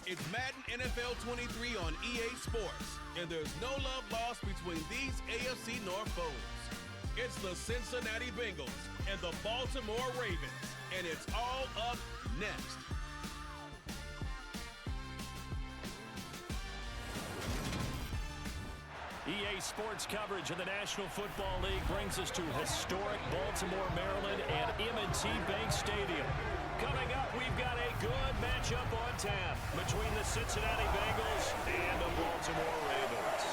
It's Madden NFL 23 on EA Sports, and there's no love lost between these AFC North foes. It's the Cincinnati Bengals and the Baltimore Ravens, and it's all up next. EA Sports coverage of the National Football League brings us to historic Baltimore, Maryland, and M&T Bank Stadium. Coming up, we've got a good matchup on tap between the Cincinnati Bengals and the Baltimore Ravens.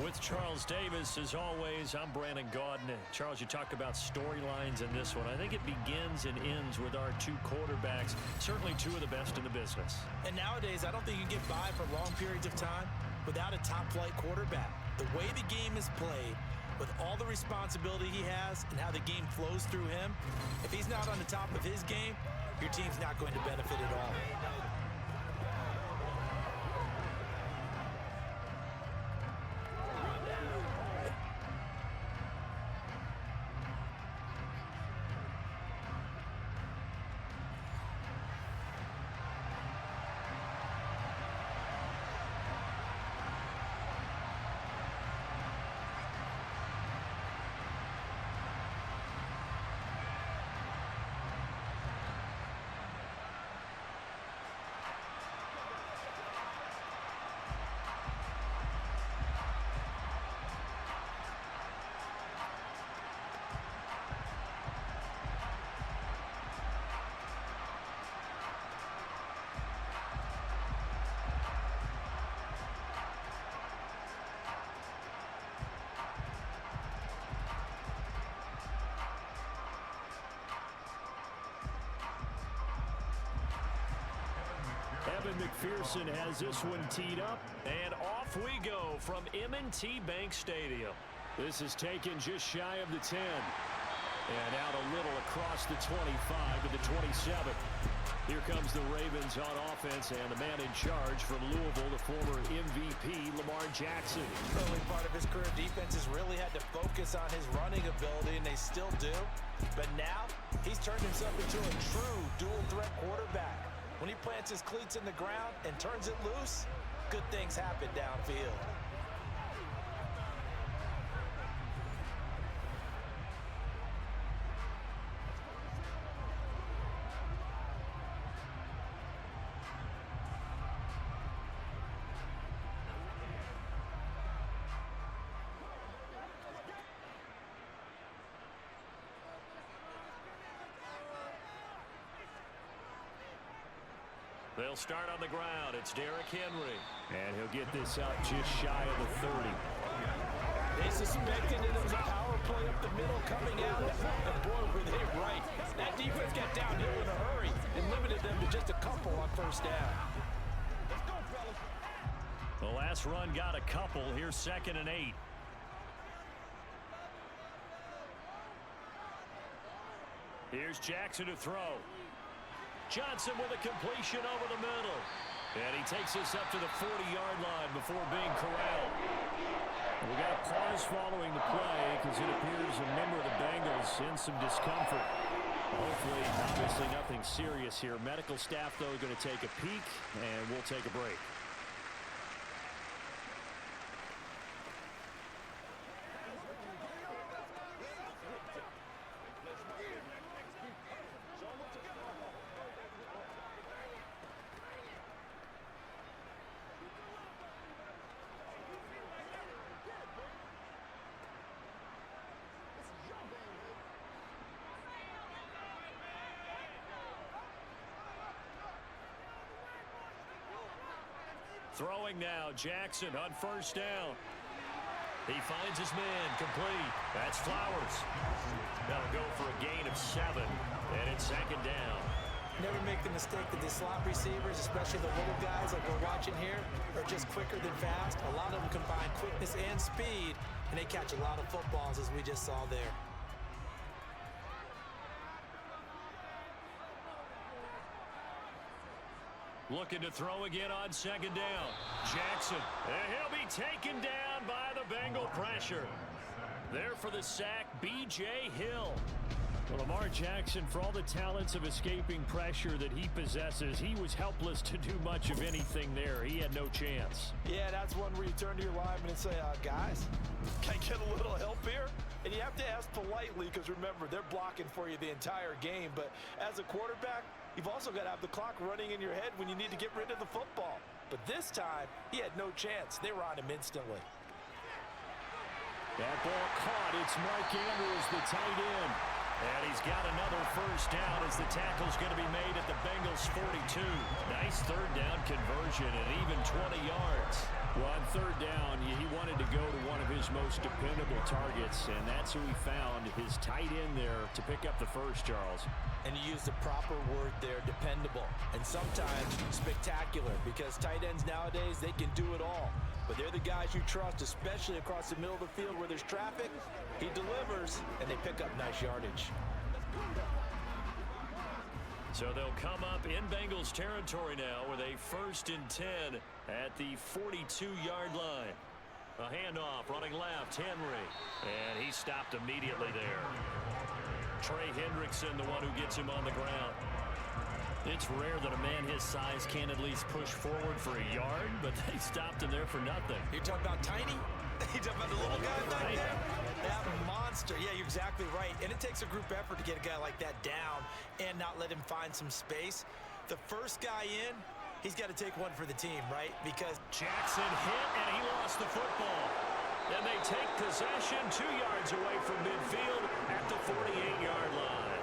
With Charles Davis, as always, I'm Brandon Gaudin. Charles, you talk about storylines in this one. I think it begins and ends with our two quarterbacks, certainly two of the best in the business. And nowadays, I don't think you can get by for long periods of time without a top-flight quarterback. The way the game is played, with all the responsibility he has and how the game flows through him, if he's not on the top of his game, your team's not going to benefit at all. McPherson has this one teed up, and off we go from M&T Bank Stadium. This is taken just shy of the 10, and out a little across the 25 to the 27. Here comes the Ravens on offense, and the man in charge from Louisville, the former MVP, Lamar Jackson. Early part of his career, defenses really had to focus on his running ability, and they still do. But now, he's turned himself into a true dual-threat quarterback. When he plants his cleats in the ground and turns it loose, good things happen downfield. They'll start on the ground. It's Derrick Henry. And he'll get this up just shy of the 30. They suspected that it was a power play up the middle coming out. And boy, were they right. That defense got downhill in a hurry and limited them to just a couple on first down. Let's go, fellas. The last run got a couple. Here's 2nd and 8. Here's Jackson to throw. Johnson with a completion over the middle. And he takes us up to the 40-yard line before being corralled. We got a pause following the play because it appears a member of the Bengals in some discomfort. Hopefully, obviously nothing serious here. Medical staff, though, going to take a peek, and we'll take a break. Throwing now, Jackson on first down. He finds his man, complete. That's Flowers. That'll go for a gain of 7, and it's 2nd down. Never make the mistake that the slot receivers, especially the little guys like we're watching here, are just quicker than fast. A lot of them combine quickness and speed, and they catch a lot of footballs, as we just saw there. Looking to throw again on 2nd down. Jackson, and he'll be taken down by the Bengal pressure. There for the sack, B.J. Hill. Well, Lamar Jackson, for all the talents of escaping pressure that he possesses, he was helpless to do much of anything there. He had no chance. Yeah, that's one where you turn to your lineman and say, guys, can I get a little help here? And you have to ask politely because, remember, they're blocking for you the entire game. But as a quarterback, you've also got to have the clock running in your head when you need to get rid of the football. But this time, he had no chance. They were on him instantly. That ball caught. It's Mark Andrews, the tight end. And he's got another first down as the tackle's going to be made at the Bengals' 42. Nice third down conversion and even 20 yards. Well, on third down, he wanted to go to one of his most dependable targets, and that's who he found, his tight end there, to pick up the first, Charles. And you used the proper word there, dependable. And sometimes spectacular, because tight ends nowadays, they can do it all. But they're the guys you trust, especially across the middle of the field where there's traffic. He delivers, and they pick up nice yardage. So they'll come up in Bengals territory now with a 1st and 10 at the 42-yard line. A handoff running left, Henry. And he stopped immediately there. Trey Hendrickson, the one who gets him on the ground. It's rare that a man his size can't at least push forward for a yard, but they stopped him there for nothing. You're talking about tiny? You're talking about the little guy back there? That monster. Yeah, you're exactly right. And it takes a group effort to get a guy like that down and not let him find some space. The first guy in, he's got to take one for the team, right? Because Jackson hit, and he lost the football. And they take possession 2 yards away from midfield at the 48-yard line.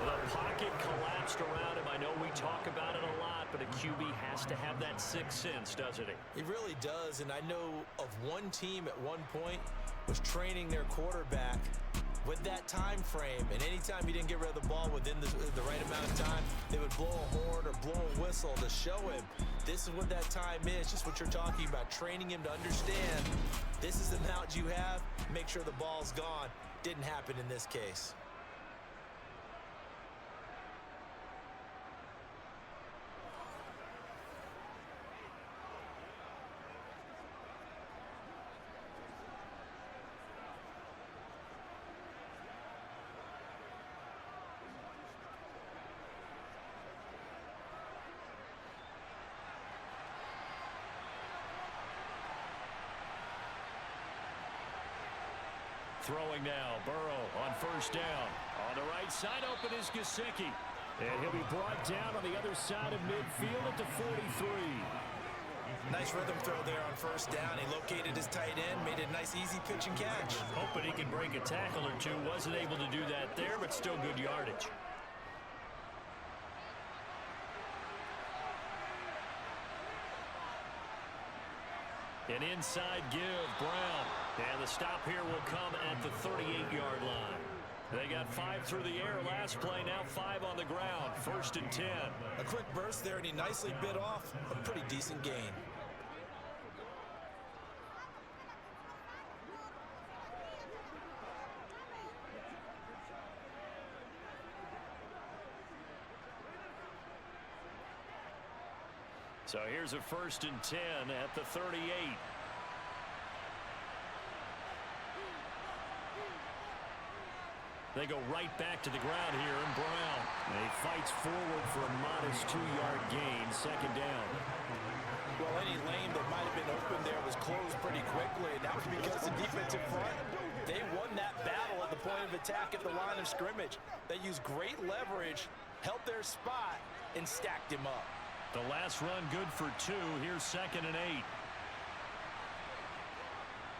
The pocket collapsed around him. I know we talk about it a lot, but a QB has to have that sixth sense, doesn't he? He really does, and I know of one team at one point was training their quarterback with that time frame, and anytime he didn't get rid of the ball within the right amount of time, they would blow a horn or blow a whistle to show him this is what that time is, just what you're talking about, training him to understand this is the amount you have, make sure the ball's gone. Didn't happen in this case. Throwing now, Burrow on first down. On the right side, open is Gesicki. And he'll be brought down on the other side of midfield at the 43. Nice rhythm throw there on first down. He located his tight end, made it a nice, easy pitch and catch. Hoping he could break a tackle or two. Wasn't able to do that there, but still good yardage. An inside give, Brown. And the stop here will come at the 38-yard line. They got 5 through the air last play, now 5 on the ground. 1st and 10. A quick burst there, and he nicely bit off a pretty decent gain. So here's a 1st and 10 at the 38. They go right back to the ground here, and Brown. And he fights forward for a modest 2-yard gain, 2nd down. Well, any lane that might have been open there was closed pretty quickly, and that was because the defensive front, they won that battle at the point of attack at the line of scrimmage. They used great leverage, held their spot, and stacked him up. The last run good for 2. Here's 2nd and 8.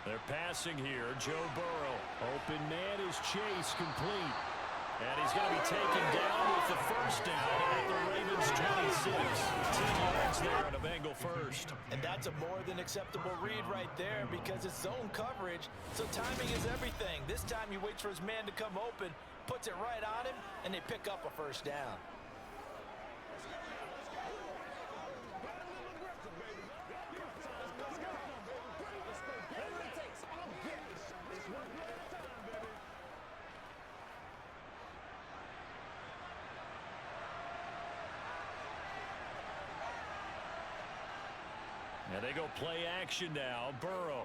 They're passing here. Joe Burrow. Open man is Chase, complete. And he's going to be taken down with the first down at the Ravens 26. 10 yards there on a Bengal first. And that's a more than acceptable read right there because it's zone coverage, so timing is everything. This time he waits for his man to come open, puts it right on him, and they pick up a first down. And they go play action now. Burrow.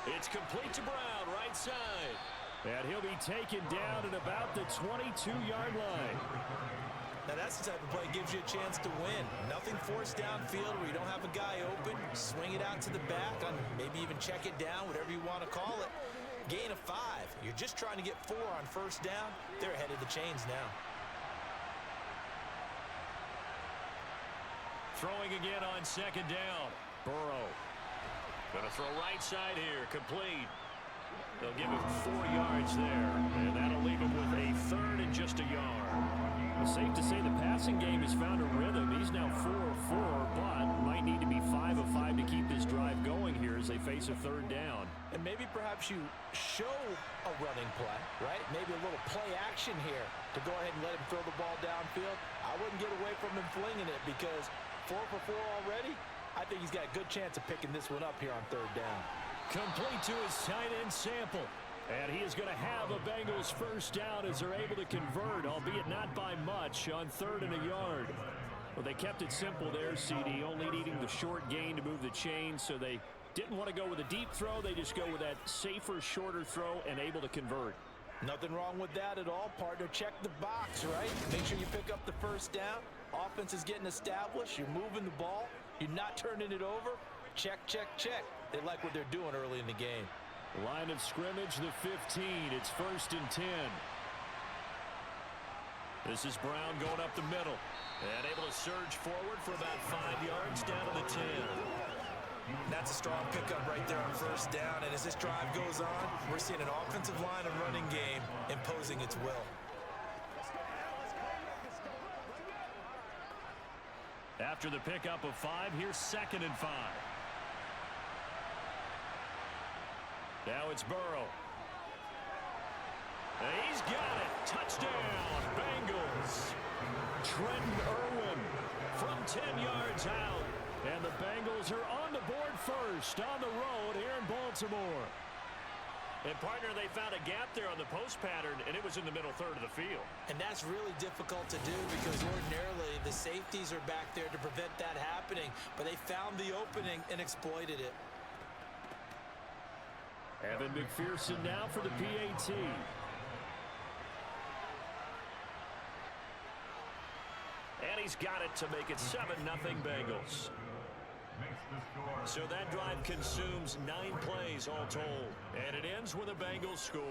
It's complete to Brown, right side. And he'll be taken down at about the 22-yard line. Now that's the type of play that gives you a chance to win. Nothing forced downfield where you don't have a guy open. Swing it out to the back, maybe even check it down, whatever you want to call it. Gain of 5. You're just trying to get 4 on first down. They're ahead of the chains now. Throwing again on second down. Burrow. Going to throw right side here. Complete. They'll give him 4 yards there. And that'll leave him with a third and just a yard. It's safe to say the passing game has found a rhythm. He's now 4 of 4, but might need to be 5 of 5 to keep this drive going here as they face a third down. And maybe perhaps you show a running play, right? Maybe a little play action here to go ahead and let him throw the ball downfield. I wouldn't get away from him flinging it because 4 for 4 already. I think he's got a good chance of picking this one up here on third down. Complete to his tight end Sample. And he is going to have a Bengals first down as they're able to convert, albeit not by much, on third and a yard. Well, they kept it simple there, CD, only needing the short gain to move the chains, so they didn't want to go with a deep throw. They just go with that safer, shorter throw and able to convert. Nothing wrong with that at all, partner. Check the box, right? Make sure you pick up the first down. Offense is getting established. You're moving the ball. You're not turning it over. Check, check, check. They like what they're doing early in the game. Line of scrimmage, the 15. It's first and 10. This is Brown going up the middle. And able to surge forward for about 5 yards down to the 10. That's a strong pickup right there on first down. And as this drive goes on, we're seeing an offensive line and running game imposing its will. After the pickup of 5, here's second and 5. Now it's Burrow. And he's got it. Touchdown, Bengals. Trenton Irwin from 10 yards out. And the Bengals are on the board first on the road here in Baltimore. And, partner, they found a gap there on the post pattern, and it was in the middle third of the field. And that's really difficult to do because ordinarily the safeties are back there to prevent that happening. But they found the opening and exploited it. Evan McPherson now for the PAT. And he's got it to make it 7-0 Bengals. So that drive consumes 9 plays all told. And it ends with a Bengals score.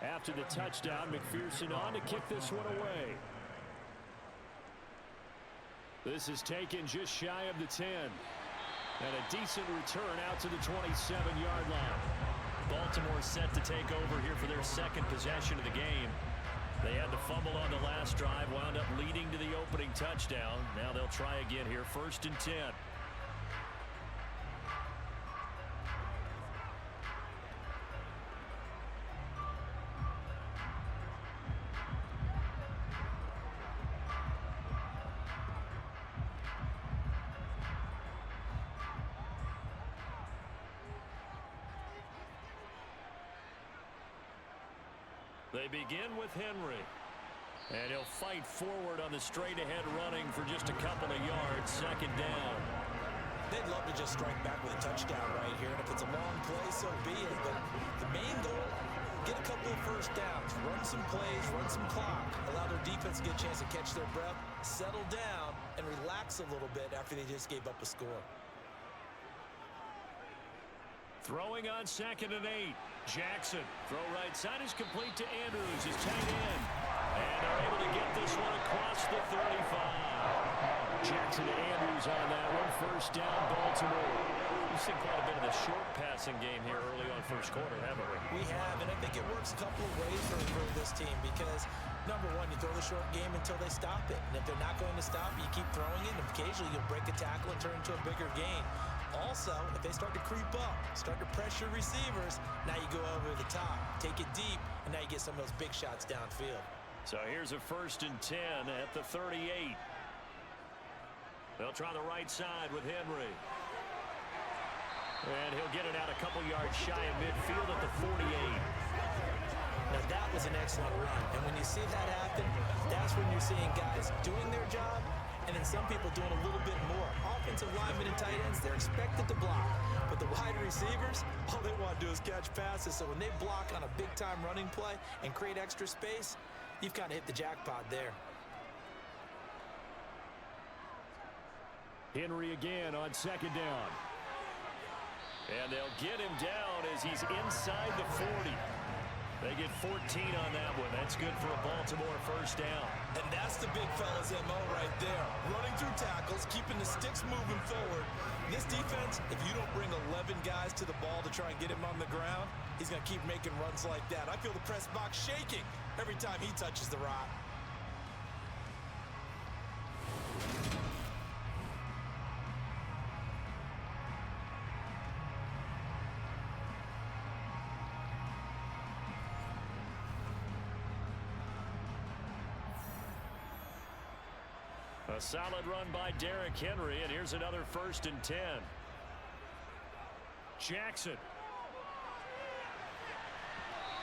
After the touchdown, McPherson on to kick this one away. This is taken just shy of the 10. And a decent return out to the 27-yard line. Baltimore set to take over here for their second possession of the game. They had the fumble on the last drive, wound up leading to the opening touchdown. Now they'll try again here, first and 10. They begin with Henry. And he'll fight forward on the straight-ahead running for just a couple of yards. Second down. They'd love to just strike back with a touchdown right here. And if it's a long play, so be it. But the main goal, get a couple of first downs. Run some plays, run some clock. Allow their defense to get a chance to catch their breath, settle down, and relax a little bit after they just gave up a score. Throwing on second and 8. Jackson. Throw right side is complete to Andrews, his tight end. And they're able to get this one across the 35. Jackson to Andrews on that one. First down, Baltimore. We've seen quite a bit of the short passing game here early on first quarter, haven't we? We have, and I think it works a couple of ways for this team because, number one, you throw the short game until they stop it. And if they're not going to stop it, you keep throwing it, and occasionally you'll break a tackle and turn into a bigger gain. Also, if they start to creep up, start to pressure receivers, now you go over the top, take it deep, and now you get some of those big shots downfield. So here's a 1st and 10 at the 38. They'll try the right side with Henry. And he'll get it out a couple yards shy of midfield at the 48. Now that was an excellent run, and when you see that happen, that's when you're seeing guys doing their job, and then some people doing a little bit more. Offensive linemen and tight ends, they're expected to block, but the wide receivers, all they want to do is catch passes, so when they block on a big-time running play and create extra space, you've kind of hit the jackpot there. Henry again on 2nd down. And they'll get him down as he's inside the 40. They get 14 on that one. That's good for a Baltimore 1st down. And that's the big fella's MO right there. Running through tackles, keeping the sticks moving forward. This defense, if you don't bring 11 guys to the ball to try and get him on the ground, he's going to keep making runs like that. I feel the press box shaking every time he touches the rock. A solid run by Derrick Henry, and here's another 1st and 10. Jackson.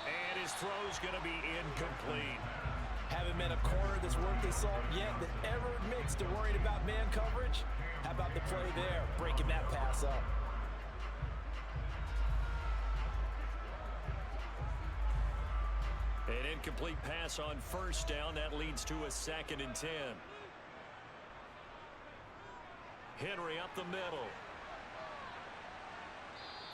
And his throw's going to be incomplete. Haven't met a corner that's worth his salt yet that ever admits to worrying about man coverage. How about the play there, breaking that pass up? An incomplete pass on 1st down. That leads to a 2nd and 10. Henry up the middle.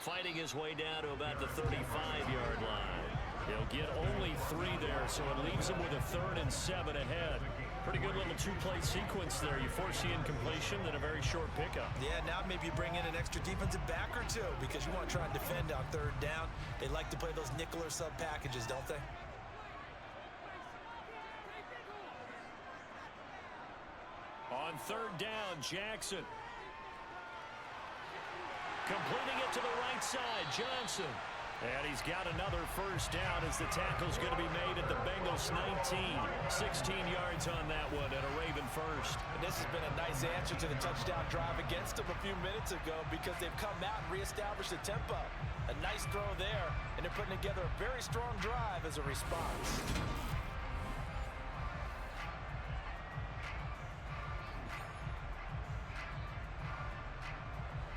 Fighting his way down to about the 35-yard line. He'll get only 3 there, so it leaves him with a 3rd and 7 ahead. Pretty good little 2-play sequence there. You force the incompletion, then a very short pickup. Yeah, now maybe bring in an extra defensive back or two because you want to try and defend on 3rd down. They like to play those nickel or sub packages, don't they? On 3rd down, Jackson. Completing it to the right side, Johnson. And he's got another 1st down as the tackle's going to be made at the Bengals 19. 16 yards on that one and a Raven 1st. And this has been a nice answer to the touchdown drive against them a few minutes ago because they've come out and reestablished the tempo. A nice throw there, and they're putting together a very strong drive as a response.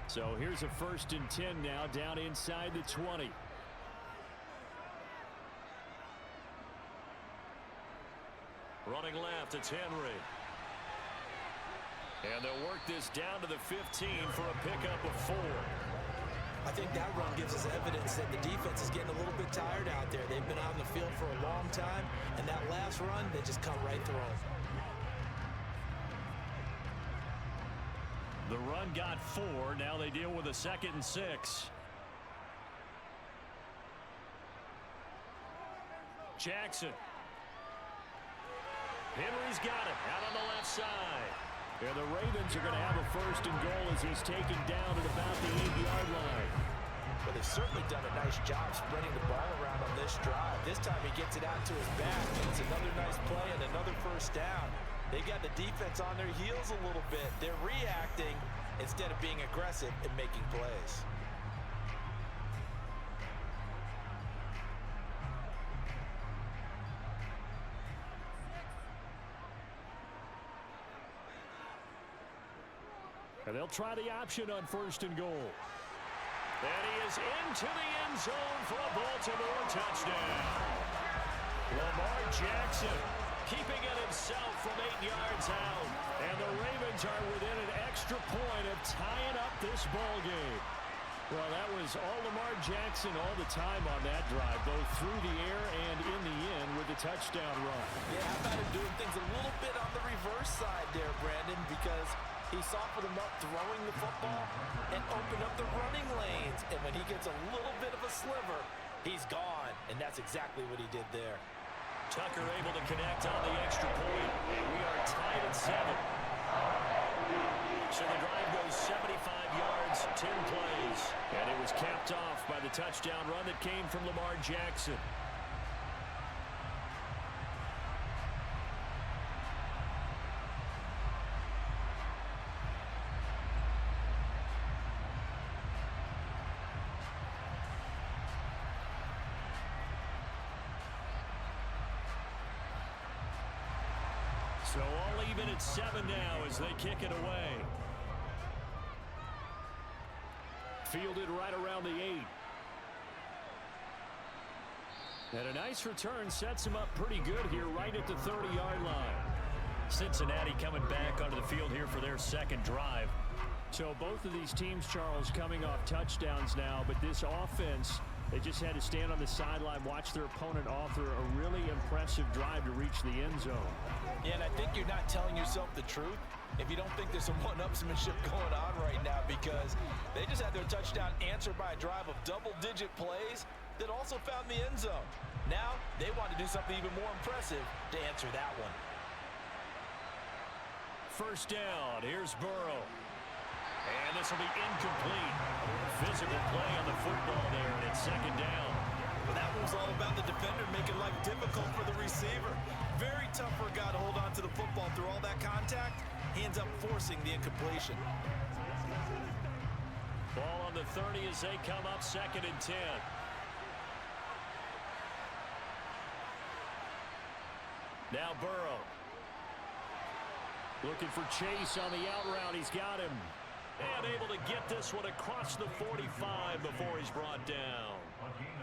So here's a 1st and 10 now down inside the 20. Running left, it's Henry. And they'll work this down to the 15 for a pickup of 4. I think that run gives us evidence that the defense is getting a little bit tired out there. They've been out in the field for a long time, and that last run, they just cut right through them. The run got 4. Now they deal with a 2nd and 6. Jackson. Henry's got it out on the left side. And the Ravens are going to have a 1st and goal as he's taken down at about the 8-yard line. Well, they've certainly done a nice job spreading the ball around on this drive. This time he gets it out to his back, and it's another nice play and another 1st down. They got the defense on their heels a little bit. They're reacting instead of being aggressive and making plays. And they'll try the option on 1st and goal. And he is into the end zone for a Baltimore touchdown. Lamar Jackson keeping it himself from 8 yards out. And the Ravens are within an extra point of tying up this ball game. Well, that was all Lamar Jackson all the time on that drive, both through the air and in the end with the touchdown run. Yeah, how about him doing things a little bit on the reverse side there, Brandon, because he softened him up throwing the football and opened up the running lanes. And when he gets a little bit of a sliver, he's gone. And that's exactly what he did there. Tucker able to connect on the extra point. And we are tied at 7. So the drive goes 75 yards 10 plays. And it was capped off by the touchdown run that came from Lamar Jackson. So all even at 7 now as they kick it away. Fielded right around the 8. And a nice return sets him up pretty good here right at the 30-yard line. Cincinnati coming back onto the field here for their second drive. So both of these teams, Charles, coming off touchdowns now, but this offense, they just had to stand on the sideline, watch their opponent author a really impressive drive to reach the end zone. Yeah, and I think you're not telling yourself the truth if you don't think there's some one-upsmanship going on right now, because they just had their touchdown answered by a drive of double-digit plays that also found the end zone. Now, they want to do something even more impressive to answer that one. First down, here's Burrow. And this will be incomplete. Physical play on the football there, and it's second down. Well, that was all about the defender making life difficult for the receiver. Very tough for a guy to hold on to the football through all that contact. He ends up forcing the incompletion. Ball on the 30 as they come up, second and 10. Now Burrow. Looking for Chase on the out route. He's got him. And able to get this one across the 45 before he's brought down.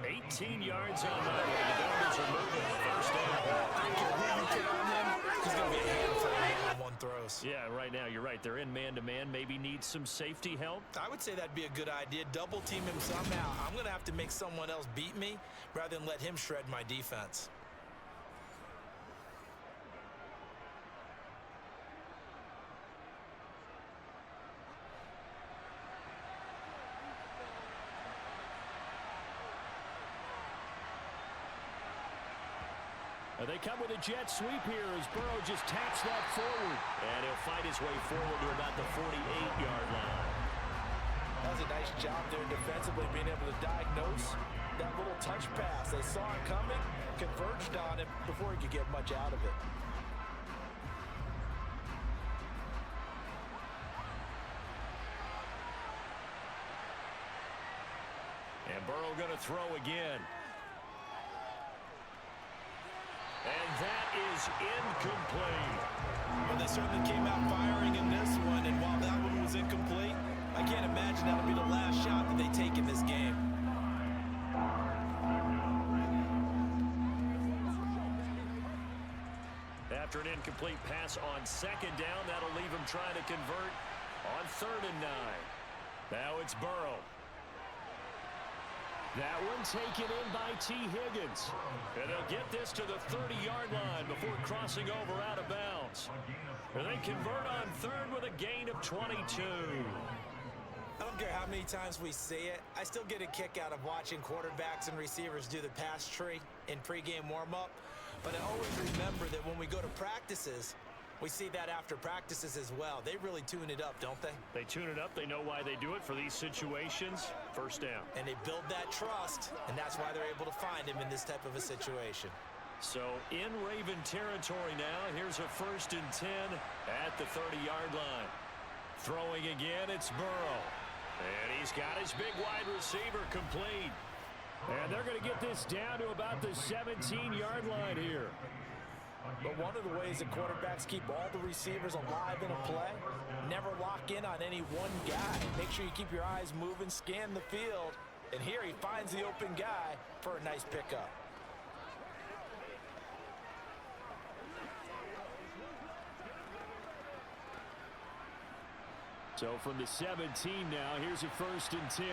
18 yards on that one. The Bengals are moving. First down. I don't care who you put on him. He's going to be a handful of one throws. Yeah, right now you're right. They're in man-to-man. Maybe need some safety help. I would say that'd be a good idea. Double team him somehow. I'm going to have to make someone else beat me rather than let him shred my defense. They come with a jet sweep here as Burrow just taps that forward. And he'll fight his way forward to about the 48-yard line. That was a nice job there defensively, being able to diagnose that little touch pass. They saw it coming, converged on him before he could get much out of it. And Burrow going to throw again. And that is incomplete. Well, they certainly came out firing in this one, and while that one was incomplete, I can't imagine that'll be the last shot that they take in this game. After an incomplete pass on second down, that'll leave him trying to convert on 3rd and 9. Now it's Burrow. That one taken in by T. Higgins. And they'll get this to the 30-yard line before crossing over out of bounds. And they convert on 3rd with a gain of 22. I don't care how many times we see it. I still get a kick out of watching quarterbacks and receivers do the pass tree in pregame warm-up. But I always remember that when we go to practices, we see that after practices as well. They really tune it up, don't they? They tune it up. They know why they do it for these situations. First down. And they build that trust, and that's why they're able to find him in this type of a situation. So in Raven territory now, here's a 1st and 10 at the 30-yard line. Throwing again, it's Burrow. And he's got his big wide receiver complete. And they're going to get this down to about the 17-yard line here. But one of the ways that quarterbacks keep all the receivers alive in a play, never lock in on any one guy. Make sure you keep your eyes moving, scan the field, and here he finds the open guy for a nice pickup. So from the 17 now, here's a 1st and 10.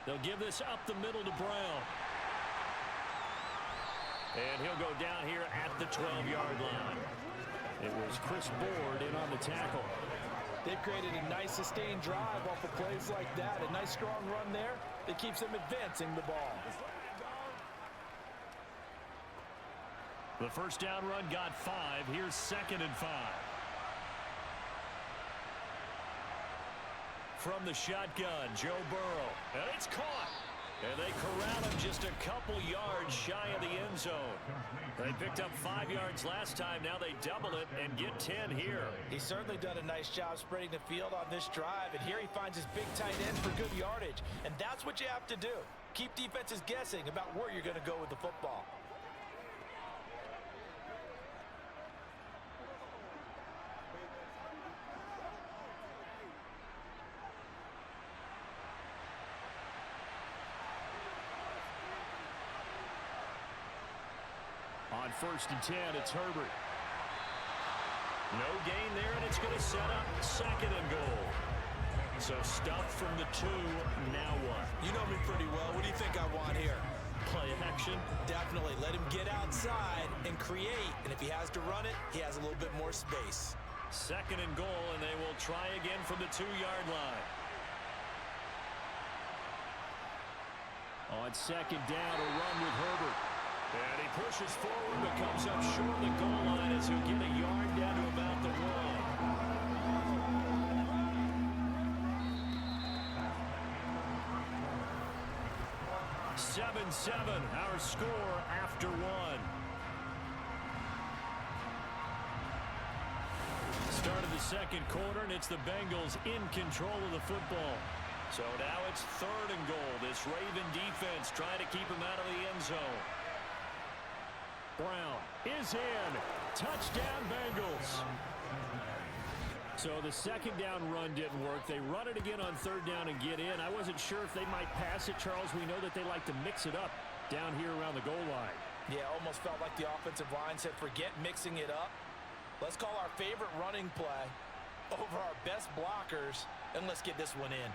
They'll give this up the middle to Brown. And he'll go down here at the 12-yard line. It was Chris Board in on the tackle. They've created a nice sustained drive off of plays like that. A nice strong run there that keeps them advancing the ball. The first down run got 5. Here's 2nd and 5. From the shotgun, Joe Burrow. And it's caught. And they corral him just a couple yards shy of the end zone. They picked up 5 yards last time. Now they double it and get 10 here. He's certainly done a nice job spreading the field on this drive. And here he finds his big tight end for good yardage. And that's what you have to do. Keep defenses guessing about where you're going to go with the football. On 1st and 10, it's Herbert. No gain there, and it's going to set up 2nd and goal. So stuff from the 2, now what? You know me pretty well. What do you think I want here? Play action? Definitely. Let him get outside and create. And if he has to run it, he has a little bit more space. 2nd and goal, and they will try again from the 2-yard line. On 2nd down, a run with Herbert. And he pushes forward, but comes up short of the goal line as he'll get a yard down to about the 1. 7-7, our score after 1. Start of the 2nd quarter, and it's the Bengals in control of the football. So now it's 3rd and goal. This Raven defense trying to keep him out of the end zone. Brown is in. Touchdown, Bengals. So the 2nd down run didn't work. They run it again on 3rd down and get in. I wasn't sure if they might pass it, Charles. We know that they like to mix it up down here around the goal line. Yeah, almost felt like the offensive line said, forget mixing it up. Let's call our favorite running play over our best blockers, and let's get this one in.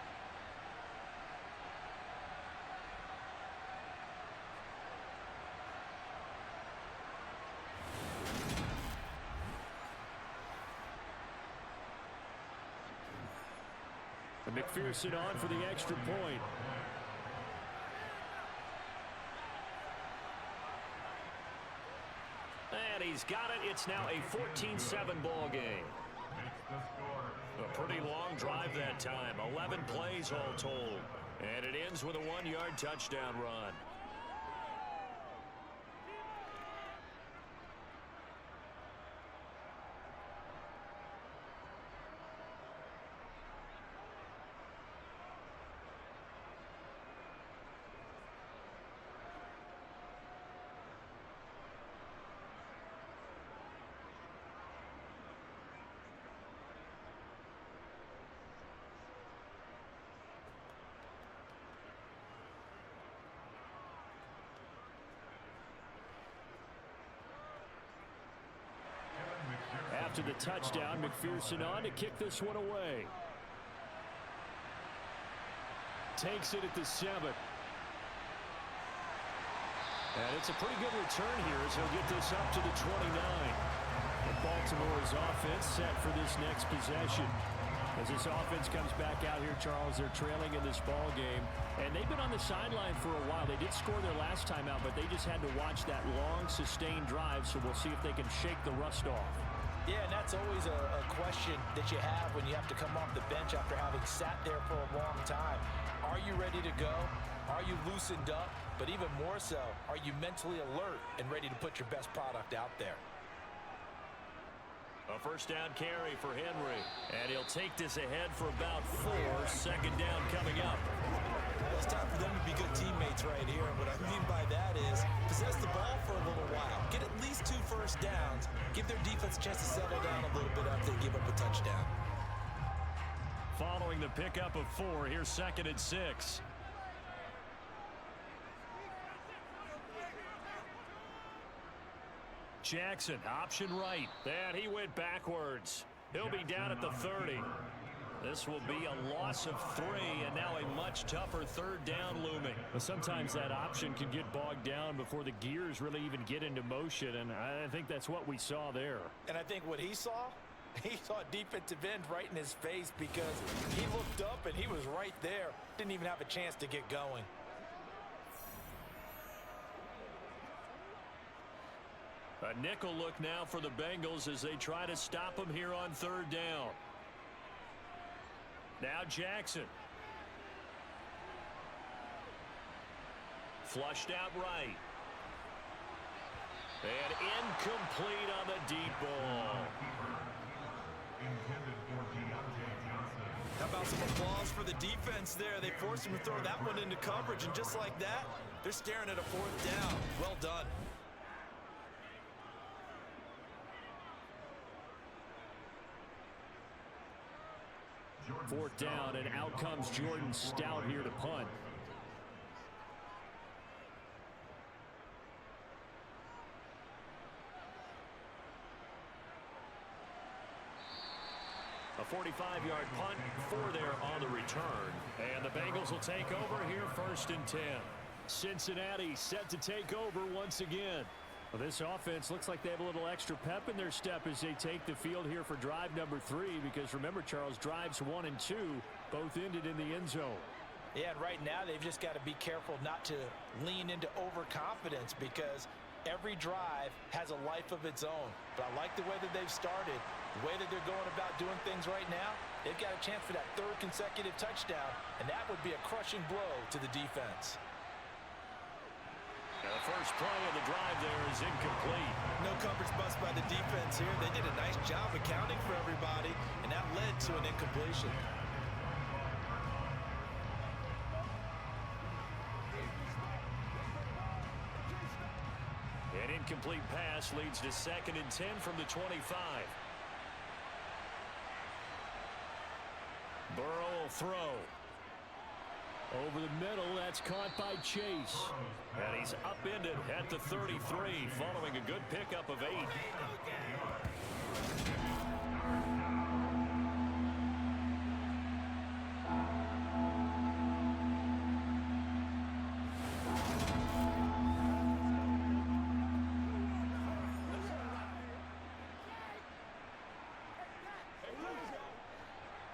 McPherson on for the extra point. And he's got it. It's now a 14-7 ball game. A pretty long drive that time. 11 plays all told. And it ends with a 1-yard touchdown run. After the touchdown, McPherson on to kick this one away. Takes it at the 7. And it's a pretty good return here as he'll get this up to the 29. And Baltimore's offense set for this next possession. As this offense comes back out here, Charles, they're trailing in this ball game. And they've been on the sideline for a while. They did score their last time out, but they just had to watch that long, sustained drive. So we'll see if they can shake the rust off. Yeah, and that's always a question that you have when you have to come off the bench after having sat there for a long time. Are you ready to go? Are you loosened up? But even more so, are you mentally alert and ready to put your best product out there? A 1st down carry for Henry. And he'll take this ahead for about 4. 2nd down coming up. Well, it's time for them to be good teammates right here. And what I mean by that is possess the ball for a little while. Get at least 2 first downs. Give their defense a chance to settle down a little bit after they give up a touchdown. Following the pickup of 4, here's 2nd and 6. Jackson, option right. And he went backwards. He'll be down at the 30. This will be a loss of 3, and now a much tougher 3rd down looming. Well, sometimes that option can get bogged down before the gears really even get into motion, and I think that's what we saw there. And I think what he saw a defensive end right in his face because he looked up and he was right there. Didn't even have a chance to get going. A nickel look now for the Bengals as they try to stop him here on 3rd down. Now Jackson. Flushed out right. And incomplete on the deep ball. How about some applause for the defense there? They forced him to throw that one into coverage, and just like that, they're staring at a fourth down. Well done. Fourth down, and out comes Jordan Stout here to punt. A 45-yard punt for there on the return. And the Bengals will take over here, 1st and 10. Cincinnati set to take over once again. Well, this offense looks like they have a little extra pep in their step as they take the field here for drive number 3. Because remember, Charles, drives 1 and 2 both ended in the end zone. Yeah, and right now they've just got to be careful not to lean into overconfidence, because every drive has a life of its own. But I like the way that they've started, the way that they're going about doing things right now. They've got a chance for that 3rd consecutive touchdown, and that would be a crushing blow to the defense. Now the first play of the drive there is incomplete. No coverage bust by the defense here. They did a nice job accounting for everybody, and that led to an incompletion. An incomplete pass leads to 2nd and 10 from the 25. Burrow will throw. Over the middle, that's caught by Chase. And he's upended at the 33, following a good pickup of 8.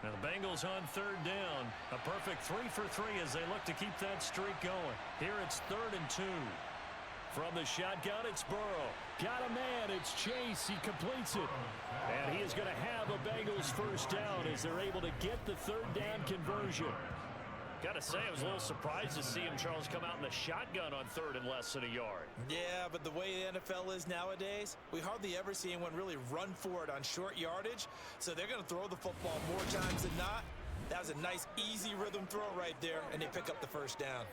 Now the Bengals on 3rd down. A perfect 3 for 3 as they look to keep that streak going. Here it's 3rd and 2. From the shotgun, it's Burrow. Got a man, it's Chase. He completes it. And he is going to have a Bengals 1st down as they're able to get the 3rd down conversion. Got to say, I was a little surprised to see him, Charles, come out in the shotgun on 3rd and less than a yard. Yeah, but the way the NFL is nowadays, we hardly ever see anyone really run for it on short yardage. So they're going to throw the football more times than not. That was a nice, easy rhythm throw right there, and they pick up the 1st down.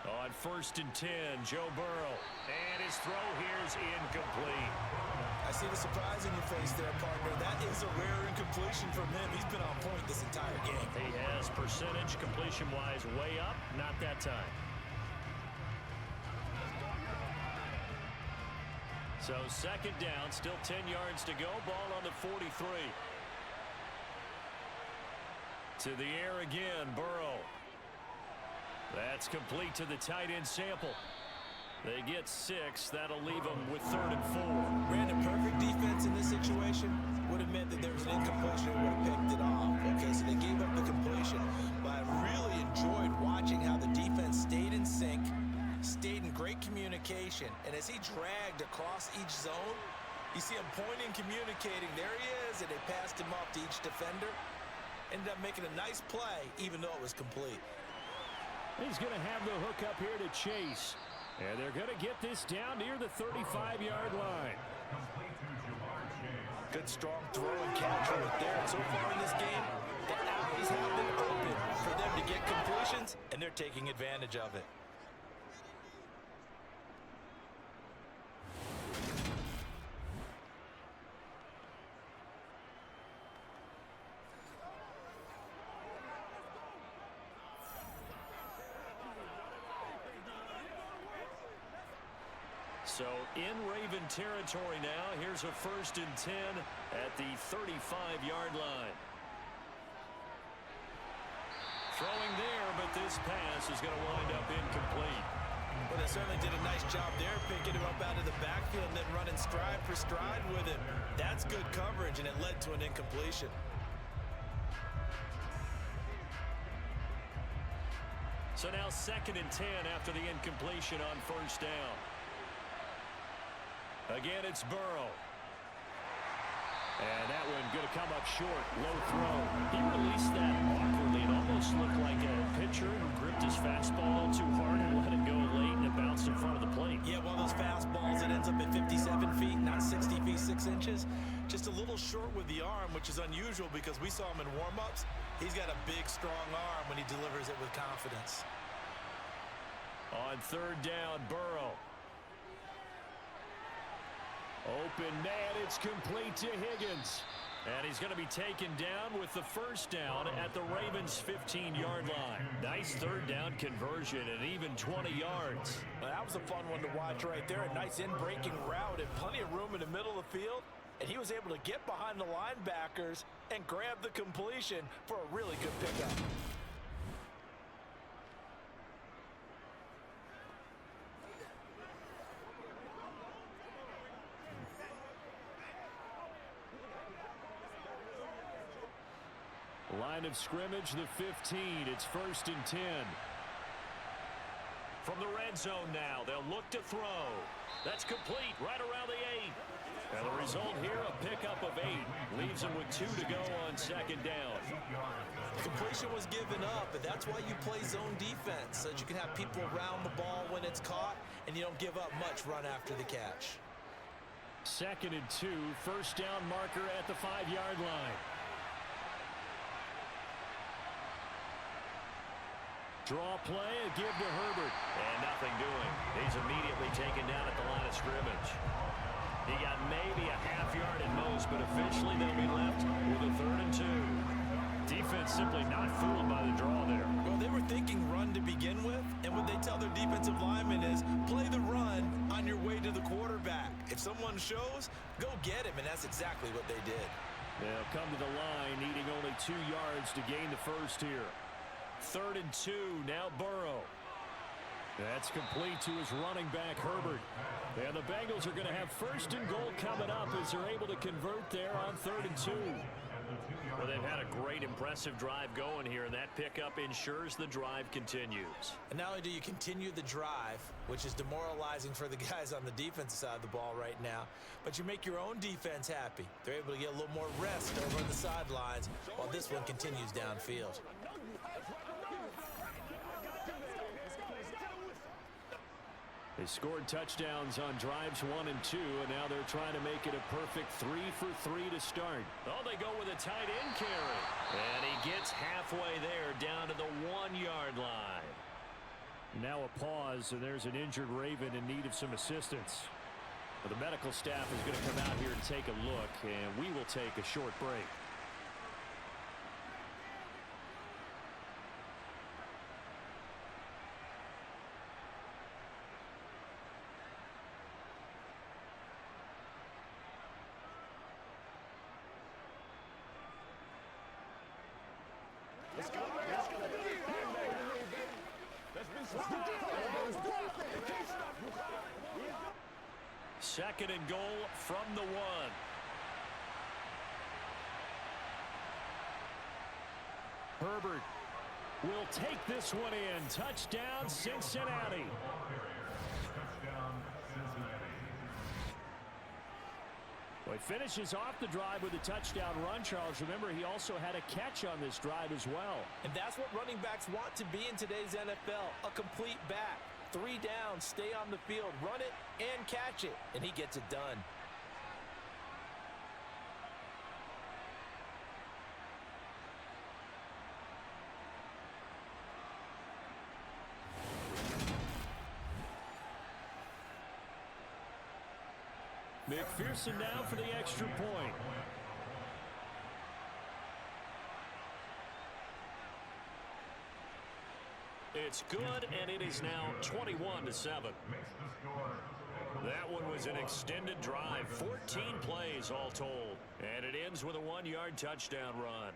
On 1st and 10, Joe Burrow. And his throw here is incomplete. I see the surprise in your face there, partner. That is a rare incompletion from him. He's been on point this entire game. He has percentage completion-wise way up. Not that time. So 2nd down, still 10 yards to go. Ball on the 43. To the air again, Burrow. That's complete to the tight end Sample. They get 6. That'll leave them with 3rd and 4. Brandon, perfect defense in this situation would have meant that there was an incompletion and would have picked it off. Okay, so they gave up the completion. But I really enjoyed watching how the defense stayed in sync, stayed in great communication. And as he dragged across each zone, you see him pointing, communicating. There he is, and they passed him off to each defender. Ended up making a nice play, even though it was complete. He's going to have the hook up here to Chase. And they're going to get this down near the 35-yard line. Good, strong throw and catch right there. And so far in this game, the alleys have been open for them to get completions, and they're taking advantage of it. So in Raven territory now. Here's a 1st and 10 at the 35-yard line. Throwing there, but this pass is going to wind up incomplete. Well, they certainly did a nice job there, picking him up out of the backfield and then running stride for stride with him. That's good coverage, and it led to an incompletion. So now 2nd and 10 after the incompletion on first down. Again, it's Burrow. And that one going to come up short. Low throw. He released that awkwardly. It almost looked like a pitcher who gripped his fastball too hard and let it go late, and it bounced in front of the plate. Yeah, one of those fastballs that ends up at 57 feet, not 60 feet, 6 inches. Just a little short with the arm, which is unusual because we saw him in warm-ups. He's got a big, strong arm when he delivers it with confidence. On 3rd down, Burrow. Open man, it's complete to Higgins. And he's going to be taken down with the first down at the Ravens' 15-yard line. Nice 3rd down conversion and even 20 yards. Well, that was a fun one to watch right there. A nice in-breaking route and plenty of room in the middle of the field. And he was able to get behind the linebackers and grab the completion for a really good pickup. Line of scrimmage, the 15. It's 1st and 10. From the red zone now, they'll look to throw. That's complete right around the 8. And the result here, a pickup of 8. Leaves him with 2 to go on 2nd down. Completion was given up, but that's why you play zone defense, so that you can have people around the ball when it's caught, and you don't give up much run after the catch. 2nd and 2, 1st down marker at the 5-yard line. Draw play, a give to Herbert. And nothing doing. He's immediately taken down at the line of scrimmage. He got maybe a half yard at most, but eventually they'll be left with a 3rd and 2. Defense simply not fooled by the draw there. Well, they were thinking run to begin with, and what they tell their defensive linemen is play the run on your way to the quarterback. If someone shows, go get him, and that's exactly what they did. They'll come to the line, needing only 2 yards to gain the first here. 3rd and 2, now Burrow. That's complete to his running back, Herbert. And the Bengals are going to have 1st and goal coming up as they're able to convert there on 3rd and 2. Well, they've had a great, impressive drive going here, and that pickup ensures the drive continues. And not only do you continue the drive, which is demoralizing for the guys on the defensive side of the ball right now, but you make your own defense happy. They're able to get a little more rest over on the sidelines while this one continues downfield. They scored touchdowns on drives 1 and 2, and now they're trying to make it a perfect 3 for 3 to start. Oh, they go with a tight end carry. And he gets halfway there down to the 1-yard line. Now a pause, and there's an injured Raven in need of some assistance. Well, the medical staff is going to come out here and take a look, and we will take a short break. Second and goal from the 1. Herbert will take this one in. Touchdown, Cincinnati. Well, he finishes off the drive with a touchdown run, Charles. Remember, he also had a catch on this drive as well. And that's what running backs want to be in today's NFL, a complete back. 3 down, stay on the field, run it, and catch it. And he gets it done. McPherson now for the extra point. It's good, and it is now 21-7. That one was an extended drive, 14 plays all told, and it ends with a 1-yard touchdown run.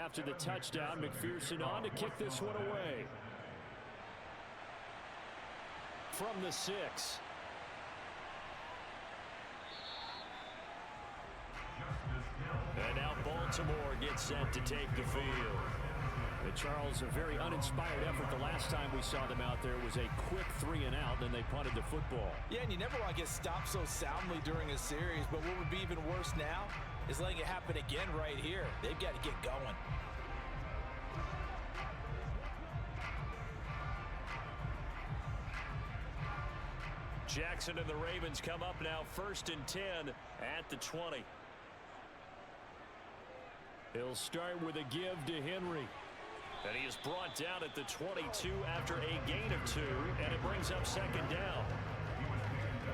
after the touchdown. McPherson on to kick this one away. From the 6. And now Baltimore gets set to take the field. Charles, a very uninspired effort. The last time we saw them out there was a quick 3-and-out, then they punted the football. Yeah, and you never want to get stopped so soundly during a series, but what would be even worse now is letting it happen again right here. They've got to get going. Jackson and the Ravens come up now 1st and 10 at the 20. He'll start with a give to Henry. And he is brought down at the 22 after a gain of 2, and it brings up 2nd down.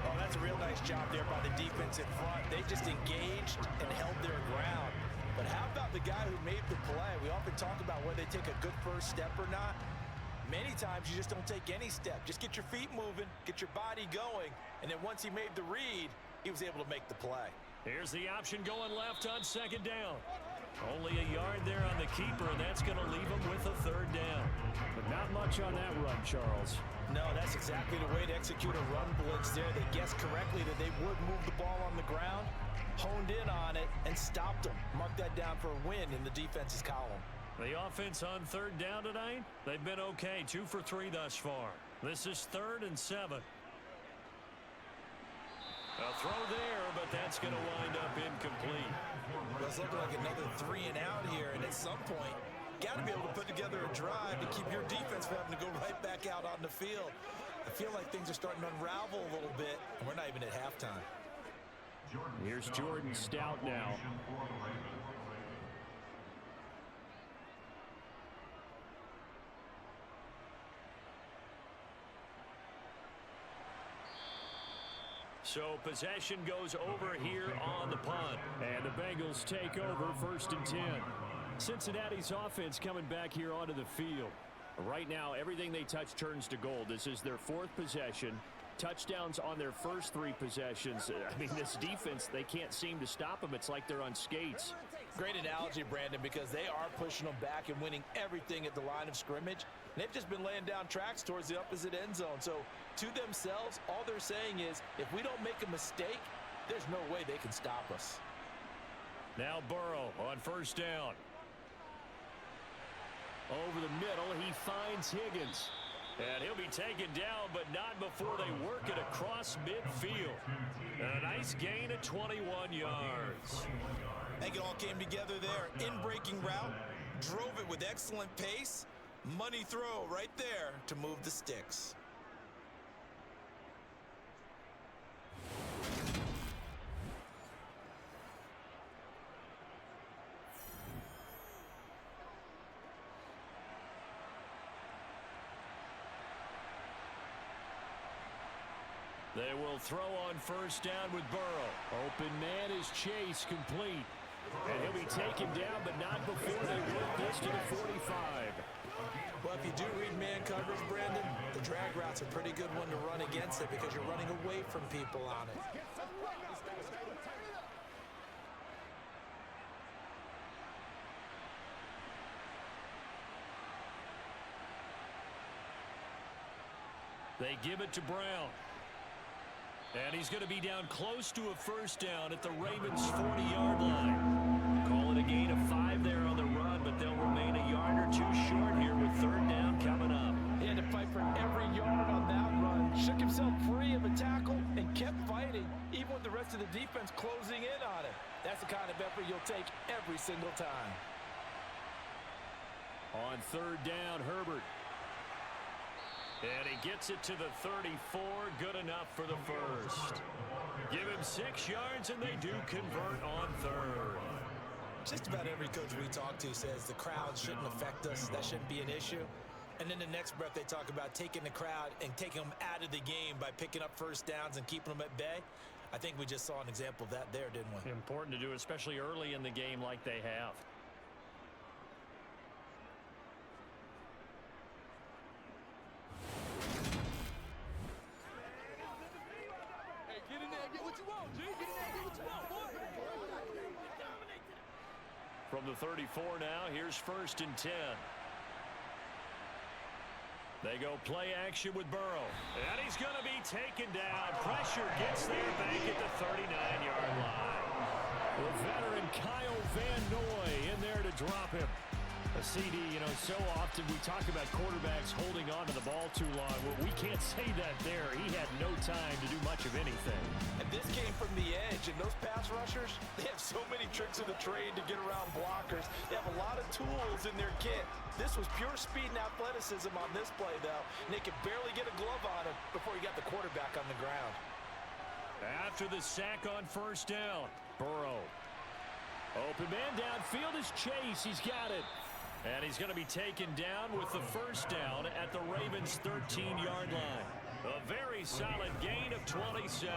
Oh, that's a real nice job there by the defense in front. They just engaged and held their ground. But how about the guy who made the play? We often talk about whether they take a good first step or not. Many times you just don't take any step. Just get your feet moving, get your body going, and then once he made the read, he was able to make the play. Here's the option going left on 2nd down. Only a yard there on the keeper, and that's going to leave him with a 3rd down. But not much on that run, Charles. No, that's exactly the way to execute a run blitz there. They guessed correctly that they would move the ball on the ground, honed in on it, and stopped them. Mark that down for a win in the defense's column. The offense on 3rd down tonight, they've been okay. 2 for 3 thus far. This is 3rd and 7. A throw there, but that's going to wind up incomplete. Well, it's looking like another 3-and-out here, and at some point, got to be able to put together a drive to keep your defense from having to go right back out on the field. I feel like things are starting to unravel a little bit, and we're not even at halftime. Here's Jordan Stout now. So possession goes over here on the punt. And the Bengals take over 1st and 10. Cincinnati's offense coming back here onto the field. Right now, everything they touch turns to gold. This is their 4th possession. Touchdowns on their first 3 possessions. I mean, this defense, they can't seem to stop them. It's like they're on skates. Great analogy, Brandon, because they are pushing them back and winning everything at the line of scrimmage. And they've just been laying down tracks towards the opposite end zone. So to themselves, all they're saying is, if we don't make a mistake, there's no way they can stop us. Now Burrow on 1st down. Over the middle, he finds Higgins. And he'll be taken down, but not before they work it across midfield. And a nice gain of 21 yards. I think it all came together there. In-breaking route, drove it with excellent pace. Money throw right there to move the sticks. They will throw on 1st down with Burrow. Open man is Chase, complete. And he'll be taken down, but not before they work this to the 45. Well, if you do read man coverage, Brandon, the drag route's a pretty good one to run against it because you're running away from people on it. They give it to Brown. And he's going to be down close to a 1st down at the Ravens' 40-yard line. Call it a gain of 5 there on the run, but they'll remain a yard or 2 short here with 3rd down coming up. He had to fight for every yard on that run. Shook himself free of a tackle and kept fighting, even with the rest of the defense closing in on it. That's the kind of effort you'll take every single time. On 3rd down, Herbert. And he gets it to the 34, good enough for the 1st. Give him 6 yards, and they do convert on 3rd. Just about every coach we talk to says the crowd shouldn't affect us. That shouldn't be an issue. And then the next breath they talk about taking the crowd and taking them out of the game by picking up 1st downs and keeping them at bay. I think we just saw an example of that there, didn't we? Important to do, especially early in the game like they have. From From the 34 now, here's 1st and 10. They go play action with Burrow. And he's going to be taken down. Pressure gets there back at the 39-yard line. The veteran Kyle Van Noy in there to drop him. A CD, so often we talk about quarterbacks holding on to the ball too long. Well, we can't say that there. He had no time to do much of anything. And this came from the edge, and those pass rushers, they have so many tricks of the trade to get around blockers. They have a lot of tools in their kit. This was pure speed and athleticism on this play, though. And they could barely get a glove on him before he got the quarterback on the ground. After the sack on 1st down, Burrow. Open man downfield is Chase. He's got it. And he's going to be taken down with the 1st down at the Ravens' 13-yard line. A very solid gain of 27.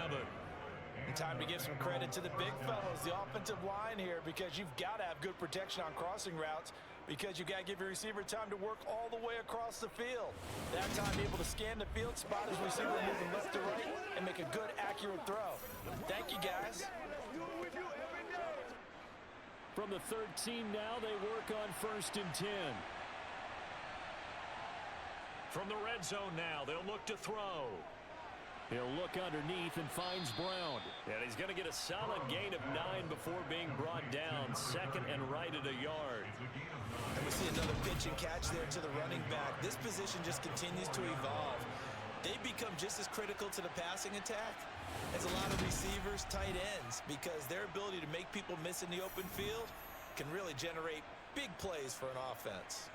And time to give some credit to the big fellows, the offensive line here, because you've got to have good protection on crossing routes, because you've got to give your receiver time to work all the way across the field. That time, able to scan the field, spot his receiver moving left to right, and make a good, accurate throw. Thank you, guys. From the 13 now, they work on 1st and 10. From the red zone now, they'll look to throw. He'll look underneath and finds Brown. And he's going to get a solid gain of 9 before being brought down. 2nd and right at a yard. And we see another pitch and catch there to the running back. This position just continues to evolve. They become just as critical to the passing attack as a lot of receivers, tight ends, because their ability to make people miss in the open field can really generate big plays for an offense.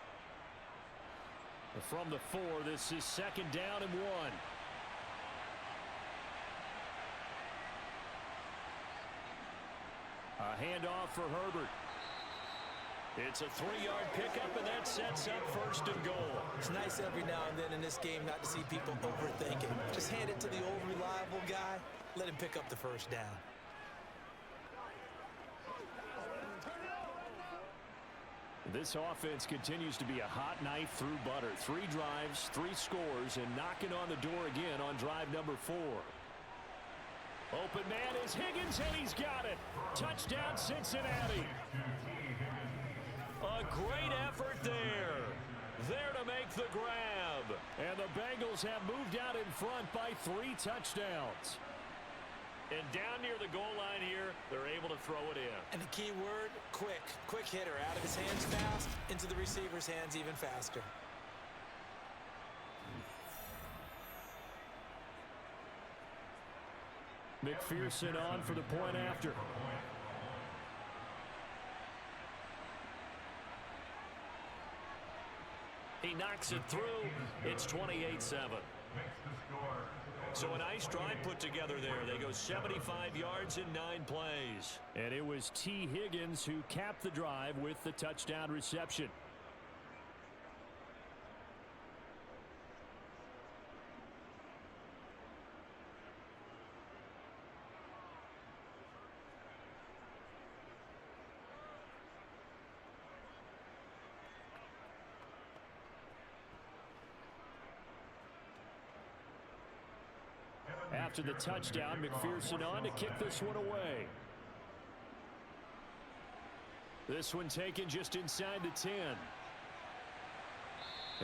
From the 4, this is 2nd down and 1. A handoff for Herbert. It's a 3-yard pickup, and that sets up 1st and goal. It's nice every now and then in this game not to see people overthinking. Just hand it to the old reliable guy. Let him pick up the 1st down. This offense continues to be a hot knife through butter. 3 drives, 3 scores, and knocking on the door again on drive number 4. Open man is Higgins, and he's got it. Touchdown, Cincinnati. A great effort there. There to make the grab. And the Bengals have moved out in front by 3 touchdowns. And down near the goal line here, they're able to throw it in. And the key word, quick. Quick hitter. Out of his hands fast, into the receiver's hands even faster. McPherson on for the point after. He knocks it through. It's 28-7. So a nice drive put together there. They go 75 yards in 9 plays. And it was T. Higgins who capped the drive with the touchdown reception. After the touchdown, McPherson on to kick this one away. This one taken just inside the 10.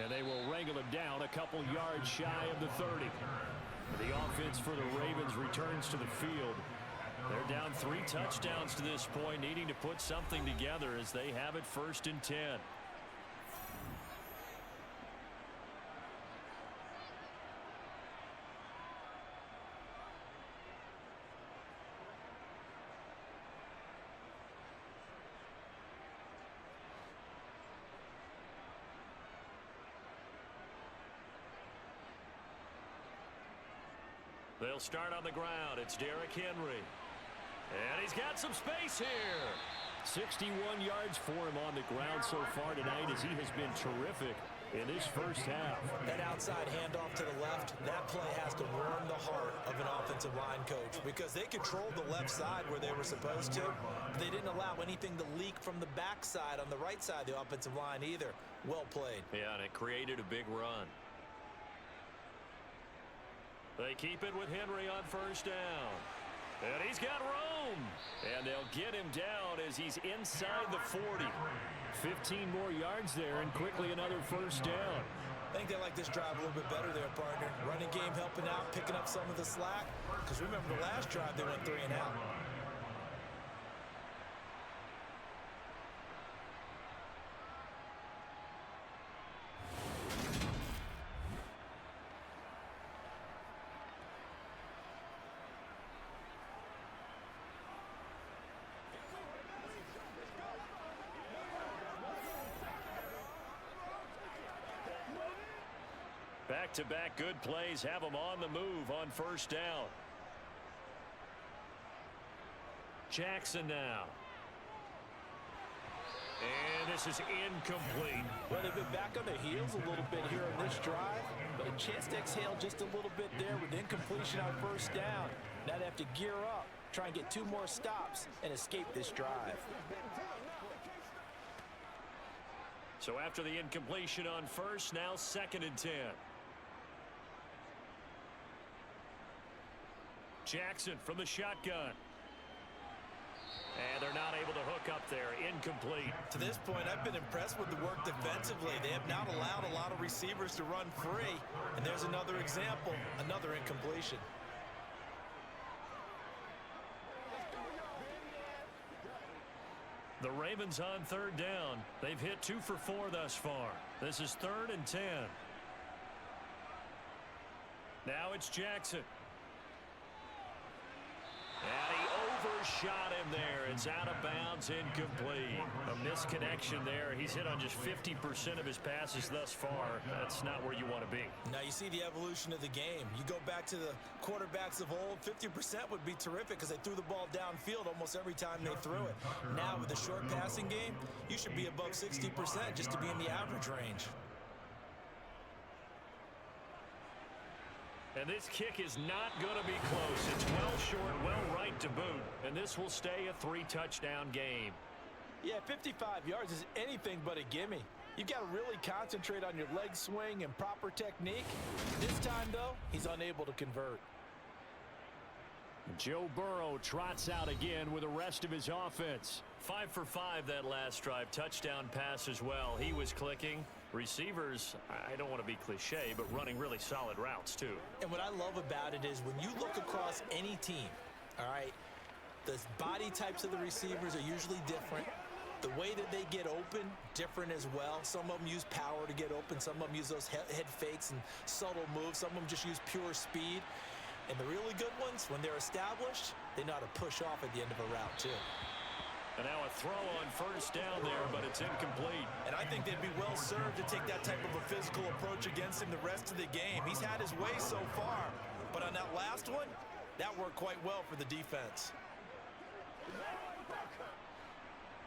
And they will wrangle him down a couple yards shy of the 30. The offense for the Ravens returns to the field. They're down 3 touchdowns to this point, needing to put something together as they have it 1st and 10. They'll start on the ground. It's Derrick Henry. And he's got some space here. 61 yards for him on the ground so far tonight as he has been terrific in this first half. That outside handoff to the left, that play has to warm the heart of an offensive line coach because they controlled the left side where they were supposed to. But they didn't allow anything to leak from the backside on the right side of the offensive line either. Well played. Yeah, and it created a big run. They keep it with Henry on 1st down. And he's got room. And they'll get him down as he's inside the 40. 15 more yards there and quickly another first down. I think they like this drive a little bit better there, partner. Running game helping out, picking up some of the slack. Because remember the last drive, they went 3 and out. Back-to-back good plays have them on the move on first down. Jackson now. And this is incomplete. Well, they've been back on their heels a little bit here on this drive, but a chance to exhale just a little bit there with incompletion on first down. Now they have to gear up, try and get 2 more stops, and escape this drive. So after the incompletion on first, now 2nd and 10. Jackson from the shotgun. And they're not able to hook up there. Incomplete. To this point, I've been impressed with the work defensively. They have not allowed a lot of receivers to run free. And there's another example, another incompletion. The Ravens on 3rd down. They've hit 2 for 4 thus far. This is 3rd and 10. Now it's Jackson. And he overshot him there. It's out of bounds, incomplete. A misconnection there. He's hit on just 50% of his passes thus far. That's not where you want to be. Now you see the evolution of the game. You go back to the quarterbacks of old, 50% would be terrific because they threw the ball downfield almost every time they threw it. Now with the short passing game, you should be above 60% just to be in the average range. And this kick is not going to be close. It's well short, well right to boot. And this will stay a 3-touchdown game. Yeah, 55 yards is anything but a gimme. You've got to really concentrate on your leg swing and proper technique. This time, though, he's unable to convert. Joe Burrow trots out again with the rest of his offense. 5 for 5 that last drive. Touchdown pass as well. He was clicking. Receivers, I don't want to be cliche, but running really solid routes too. And what I love about it is when you look across any team, all right, the body types of the receivers are usually different. The way that they get open, different as well. Some of them use power to get open. Some of them use those head fakes and subtle moves. Some of them just use pure speed. And the really good ones, when they're established, they know how to push off at the end of a route too. And now a throw on first down there, but it's incomplete. And I think they'd be well served to take that type of a physical approach against him the rest of the game. He's had his way so far, but on that last one, that worked quite well for the defense.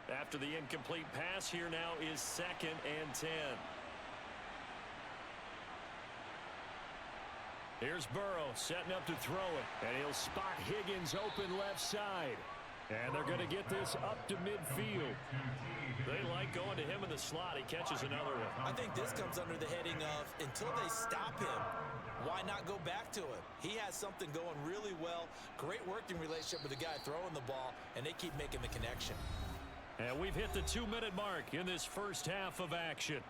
After the incomplete pass, here now is 2nd and 10. Here's Burrow setting up to throw it, and he'll spot Higgins open left side. And they're going to get this up to midfield. They like going to him in the slot. He catches another one. I think this comes under the heading of until they stop him, why not go back to him? He has something going really well. Great working relationship with the guy throwing the ball, and they keep making the connection. And we've hit the 2-minute mark in this first half of action.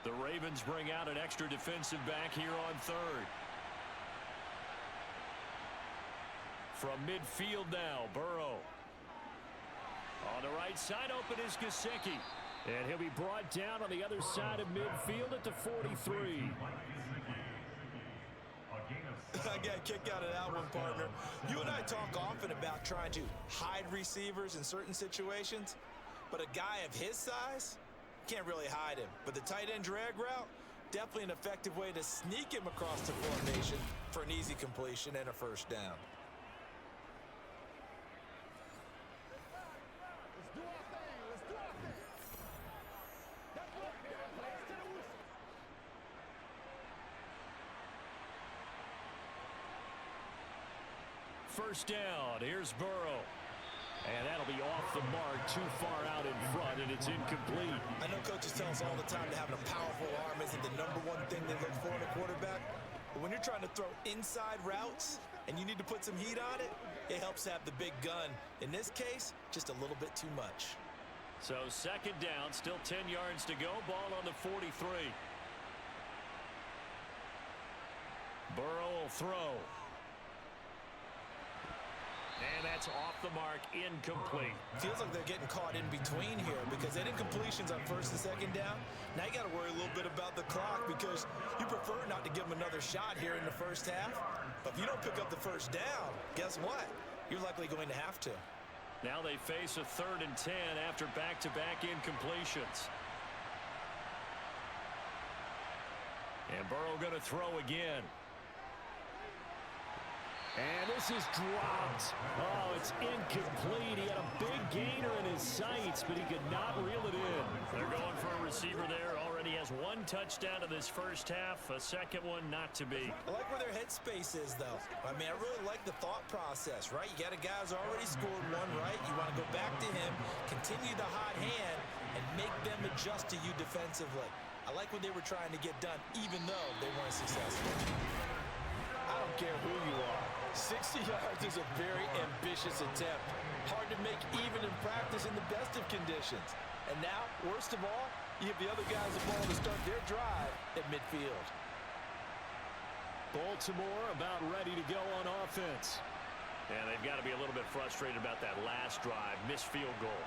The Ravens bring out an extra defensive back here on 3rd. From midfield now, Burrow. On the right side, open is Gesicki. And he'll be brought down on the other side of midfield at the 43. I got a kick out of that one, partner. You and I talk often about trying to hide receivers in certain situations, but a guy of his size can't really hide him. But the tight end drag route, definitely an effective way to sneak him across the formation for an easy completion and a first down. First down, here's Burrow. And that'll be off the mark, too far out in front, and it's incomplete. I know coaches tell us all the time that having a powerful arm isn't the #1 thing they look for in a quarterback, But when you're trying to throw inside routes and you need to put some heat on it, it helps have the big gun. In this case, just a little bit too much. So second down, still 10 yards to go. Ball on the 43. Burrow will throw. And that's off the mark, incomplete. Feels like they're getting caught in between here because that incompletion's on first and second down. Now you got to worry a little bit about the clock because you prefer not to give them another shot here in the first half. But if you don't pick up the first down, guess what? You're likely going to have to. Now they face a 3rd and 10 after back-to-back incompletions. And Burrow going to throw again. And this is dropped. Oh, it's incomplete. He had a big gainer in his sights, but he could not reel it in. They're going for a receiver there. Already has 1 touchdown in this first half. A second one not to be. I like where their headspace is, though. I mean, I really like the thought process, right? You got a guy who's already scored 1, right? You want to go back to him, continue the hot hand, and make them adjust to you defensively. I like what they were trying to get done, even though they weren't successful. I don't care who you are. 60 yards is a very ambitious attempt. Hard to make even in practice in the best of conditions. And now, worst of all, you give the other guys the ball to start their drive at midfield. Baltimore about ready to go on offense. And they've got to be a little bit frustrated about that last drive, missed field goal.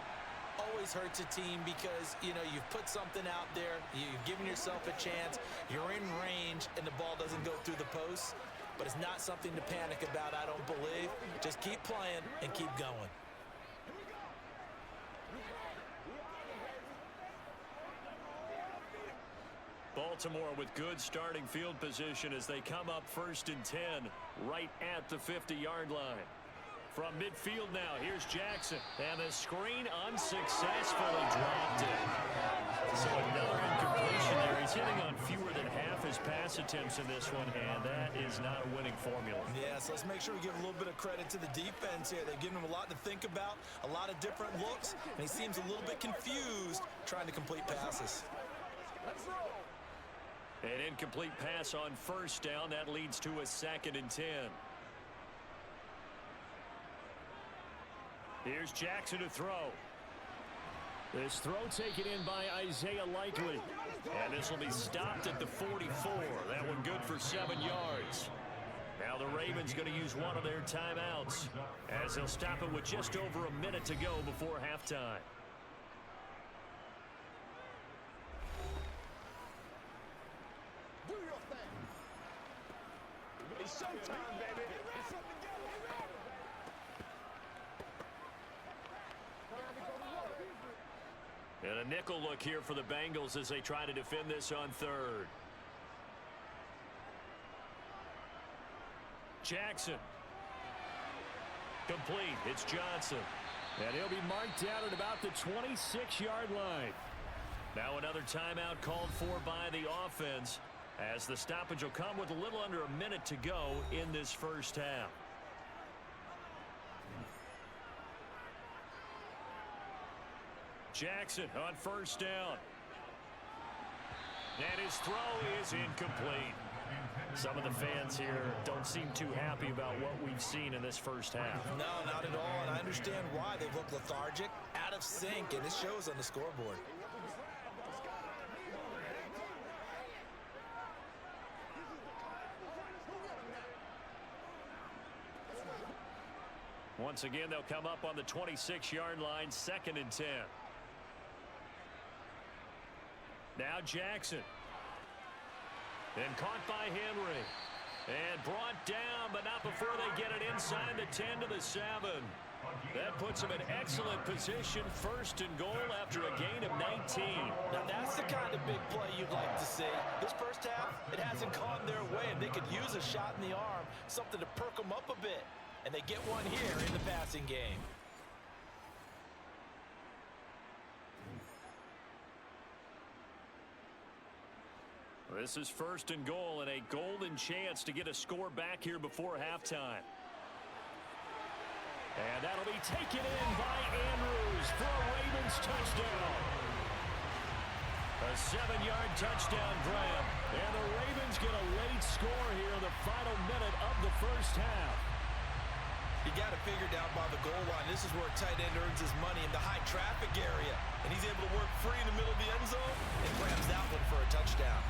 Always hurts a team because, you know, you've put something out there, you've given yourself a chance, you're in range, and the ball doesn't go through the posts. But it's not something to panic about, I don't believe. Just keep playing and keep going. Baltimore with good starting field position as they come up 1st and 10 right at the 50-yard line. From midfield now, here's Jackson. And the screen unsuccessfully dropped it. So another incompletion there. He's hitting on fewer than half his pass attempts in this one, and that is not a winning formula. Yeah, so let's make sure we give a little bit of credit to the defense here. They've given him a lot to think about, a lot of different looks, and he seems a little bit confused trying to complete passes. An incomplete pass on first down. That leads to a 2nd and 10. Here's Jackson to throw. This throw taken in by Isaiah Likely. And this will be stopped at the 44. That one good for 7 yards. Now the Ravens going to use one of their timeouts as they'll stop it with just over a minute to go before halftime. Do your thing. It's showtime, baby. And a nickel look here for the Bengals as they try to defend this on 3rd. Jackson. Complete. It's Johnson. And he'll be marked down at about the 26-yard line. Now another timeout called for by the offense as the stoppage will come with a little under a minute to go in this first half. Jackson on first down. And his throw is incomplete. Some of the fans here don't seem too happy about what we've seen in this first half. No, not at all, and I understand why. They look lethargic, out of sync, and it shows on the scoreboard. Once again, they'll come up on the 26-yard line, 2nd and 10. Now Jackson. And caught by Henry. And brought down, but not before they get it inside the 10 to the 7. That puts them in excellent position, 1st and goal after a gain of 19. Now that's the kind of big play you'd like to see. This first half, it hasn't gone their way, and they could use a shot in the arm, something to perk them up a bit. And they get one here in the passing game. This is 1st and goal and a golden chance to get a score back here before halftime. And that'll be taken in by Andrews for a Ravens touchdown. A A 7-yard touchdown grab. And the Ravens get a late score here in the final minute of the first half. You got to figure down by the goal line. This is where a tight end earns his money in the high traffic area. And he's able to work free in the middle of the end zone and grabs that one for a touchdown.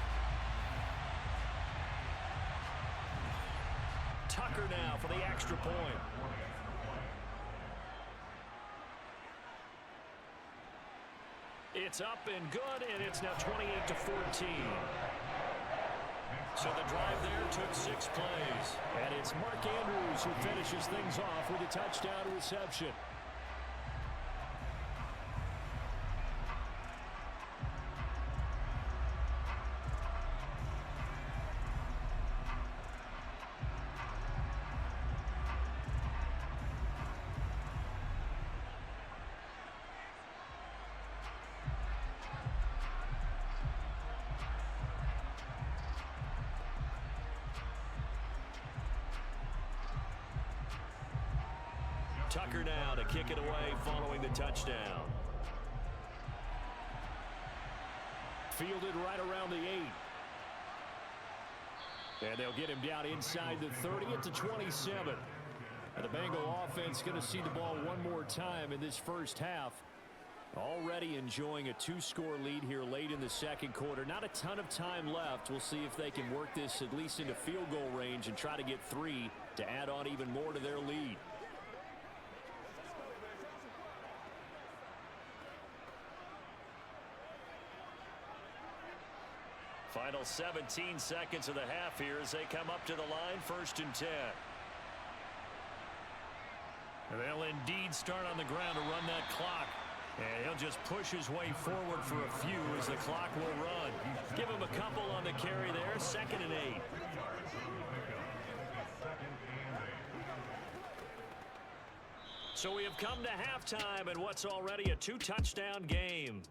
Tucker now for the extra point. It's up and good, and it's now 28-14. So the drive there took 6 plays. And it's Mark Andrews who finishes things off with a touchdown reception. Tucker now to kick it away following the touchdown. Fielded right around the 8. And they'll get him down inside the 30 at the 27. And the Bengal offense going to see the ball one more time in this first half. Already enjoying a 2-score lead here late in the second quarter. Not a ton of time left. We'll see if they can work this at least into field goal range and try to get 3 to add on even more to their lead. Final 17 seconds of the half here as they come up to the line, 1st and 10. And they'll indeed start on the ground to run that clock. And he'll just push his way forward for a few as the clock will run. Give him a couple on the carry there, 2nd and 8. So we have come to halftime in what's already a 2-touchdown game.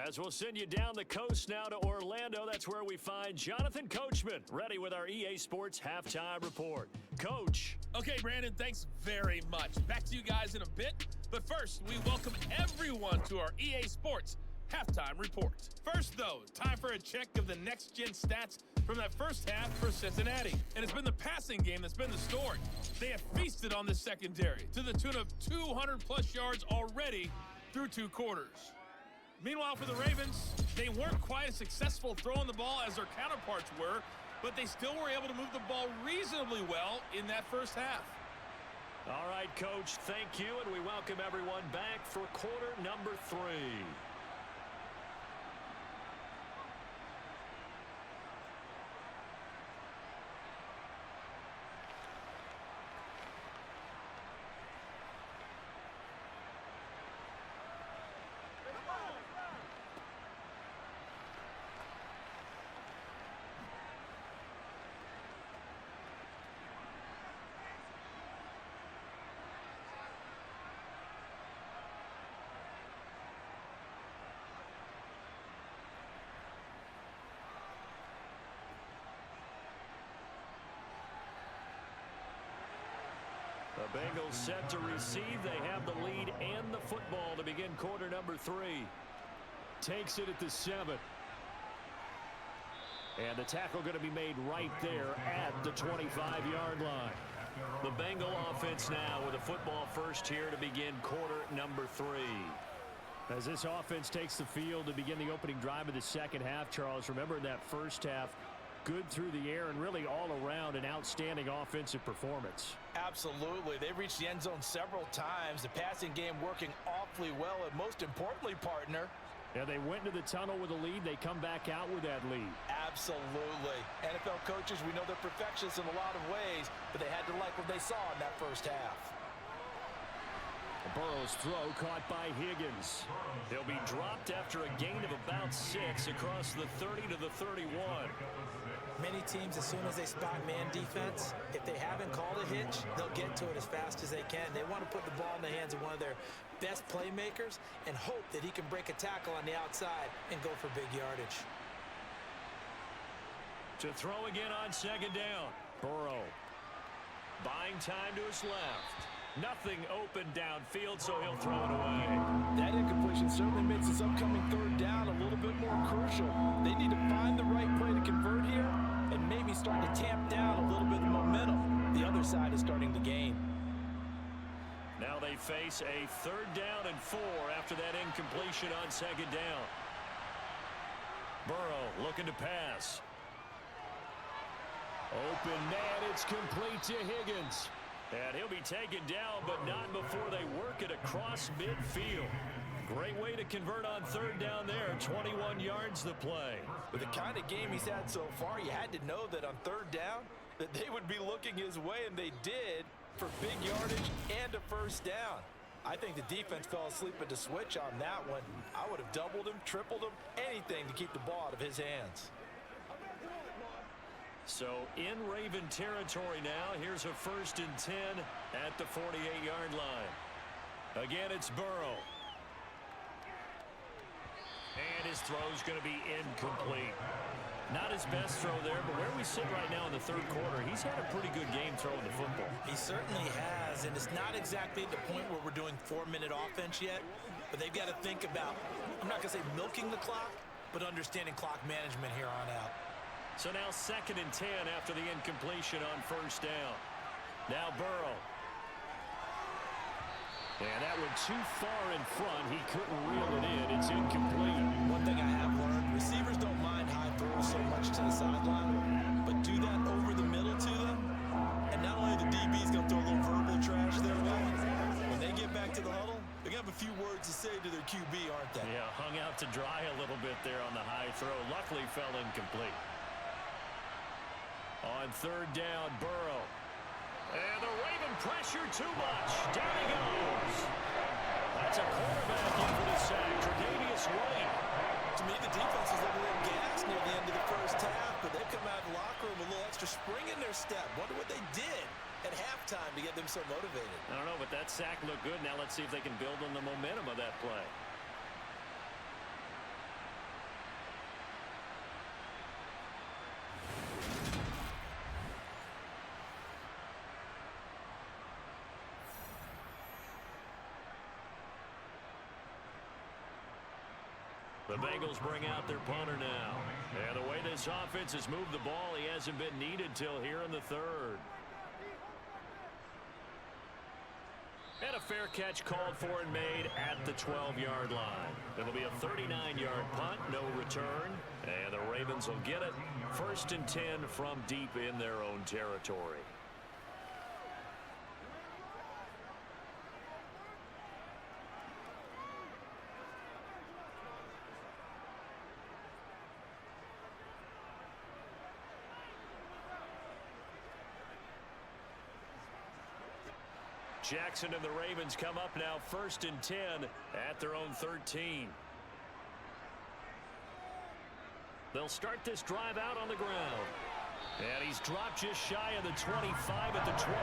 As we'll send you down the coast now to Orlando, that's where we find Jonathan Coachman, ready with our EA Sports Halftime Report. Coach. Okay, Brandon, thanks very much. Back to you guys in a bit. But first, we welcome everyone to our EA Sports Halftime Report. First, though, time for a check of the next-gen stats from that first half for Cincinnati. And it's been the passing game that's been the story. They have feasted on the secondary to the tune of 200-plus yards already through 2 quarters. Meanwhile, for the Ravens, they weren't quite as successful throwing the ball as their counterparts were, but they still were able to move the ball reasonably well in that first half. All right, Coach, thank you, and we welcome everyone back for quarter number 3. The Bengals set to receive. They have the lead and the football to begin quarter number 3. Takes it at the 7. And the tackle going to be made right there at the 25-yard line. The Bengal offense now with a football first here to begin quarter number 3. As this offense takes the field to begin the opening drive of the second half, Charles, remember in that first half, good through the air and really all around an outstanding offensive performance. Absolutely. They reached the end zone several times. The passing game working awfully well, and most importantly, partner, yeah, they went into the tunnel with a lead. They come back out with that lead. Absolutely. NFL coaches, we know they're perfectionists in a lot of ways, but they had to like what they saw in that first half. Burrow's throw caught by Higgins. He'll be dropped after a gain of about 6 across the 30 to the 31. Many teams, as soon as they spot man defense, if they haven't called a hitch, they'll get to it as fast as they can. They want to put the ball in the hands of one of their best playmakers and hope that he can break a tackle on the outside and go for big yardage. To throw again on second down. Burrow buying time to his left. Nothing open downfield, so he'll throw it away. That incompletion certainly makes his upcoming third down a little bit more crucial. face a 3rd down and 4 after that incompletion on 2nd down. Burrow looking to pass. Open man, it's complete to Higgins. And he'll be taken down, but not before they work it across midfield. Great way to convert on 3rd down there. 21 yards the play. With the kind of game he's had so far, you had to know that on 3rd down that they would be looking his way, and they did, for big yardage and a 1st down. I think the defense fell asleep at the switch on that one. I would have doubled him, tripled him, anything to keep the ball out of his hands. So in Raven territory now. Here's a 1st and 10 at the 48-yard line. Again, it's Burrow. And his throw's going to be incomplete. Not his best throw there, but where we sit right now in the 3rd quarter, he's had a pretty good game throwing the football. He certainly has, and it's not exactly at the point where we're doing 4-minute offense yet, but they've got to think about, I'm not going to say milking the clock, but understanding clock management here on out. So now 2nd and 10 after the incompletion on 1st down. Now Burrow. And that went too far in front. He couldn't reel it in. It's incomplete. One thing I have learned, receivers don't mind high throws so much to the sideline, but do that over the middle to them, and not only the DB's going to throw a little verbal trash their way, when they get back to the huddle, they're going to have a few words to say to their QB, aren't they? Yeah, hung out to dry a little bit there on the high throw. Luckily fell incomplete. On 3rd down, Burrow. And the Raven pressure too much. Down he goes. That's a quarterback in for the sack. Tre'Davious White. To me, the defense was a little gassed near the end of the 1st half, but they've come out of the locker room with a little extra spring in their step. Wonder what they did at halftime to get them so motivated. I don't know, but that sack looked good. Now let's see if they can build on the momentum of that play. The Bengals bring out their punter now. And the way this offense has moved the ball, he hasn't been needed till here in the 3rd. And a fair catch called for and made at the 12-yard line. It'll be a 39-yard punt, no return. And the Ravens will get it. 1st and 10 from deep in their own territory. Jackson and the Ravens come up now 1st and 10 at their own 13. They'll start this drive out on the ground. And he's dropped just shy of the 25 at the 24.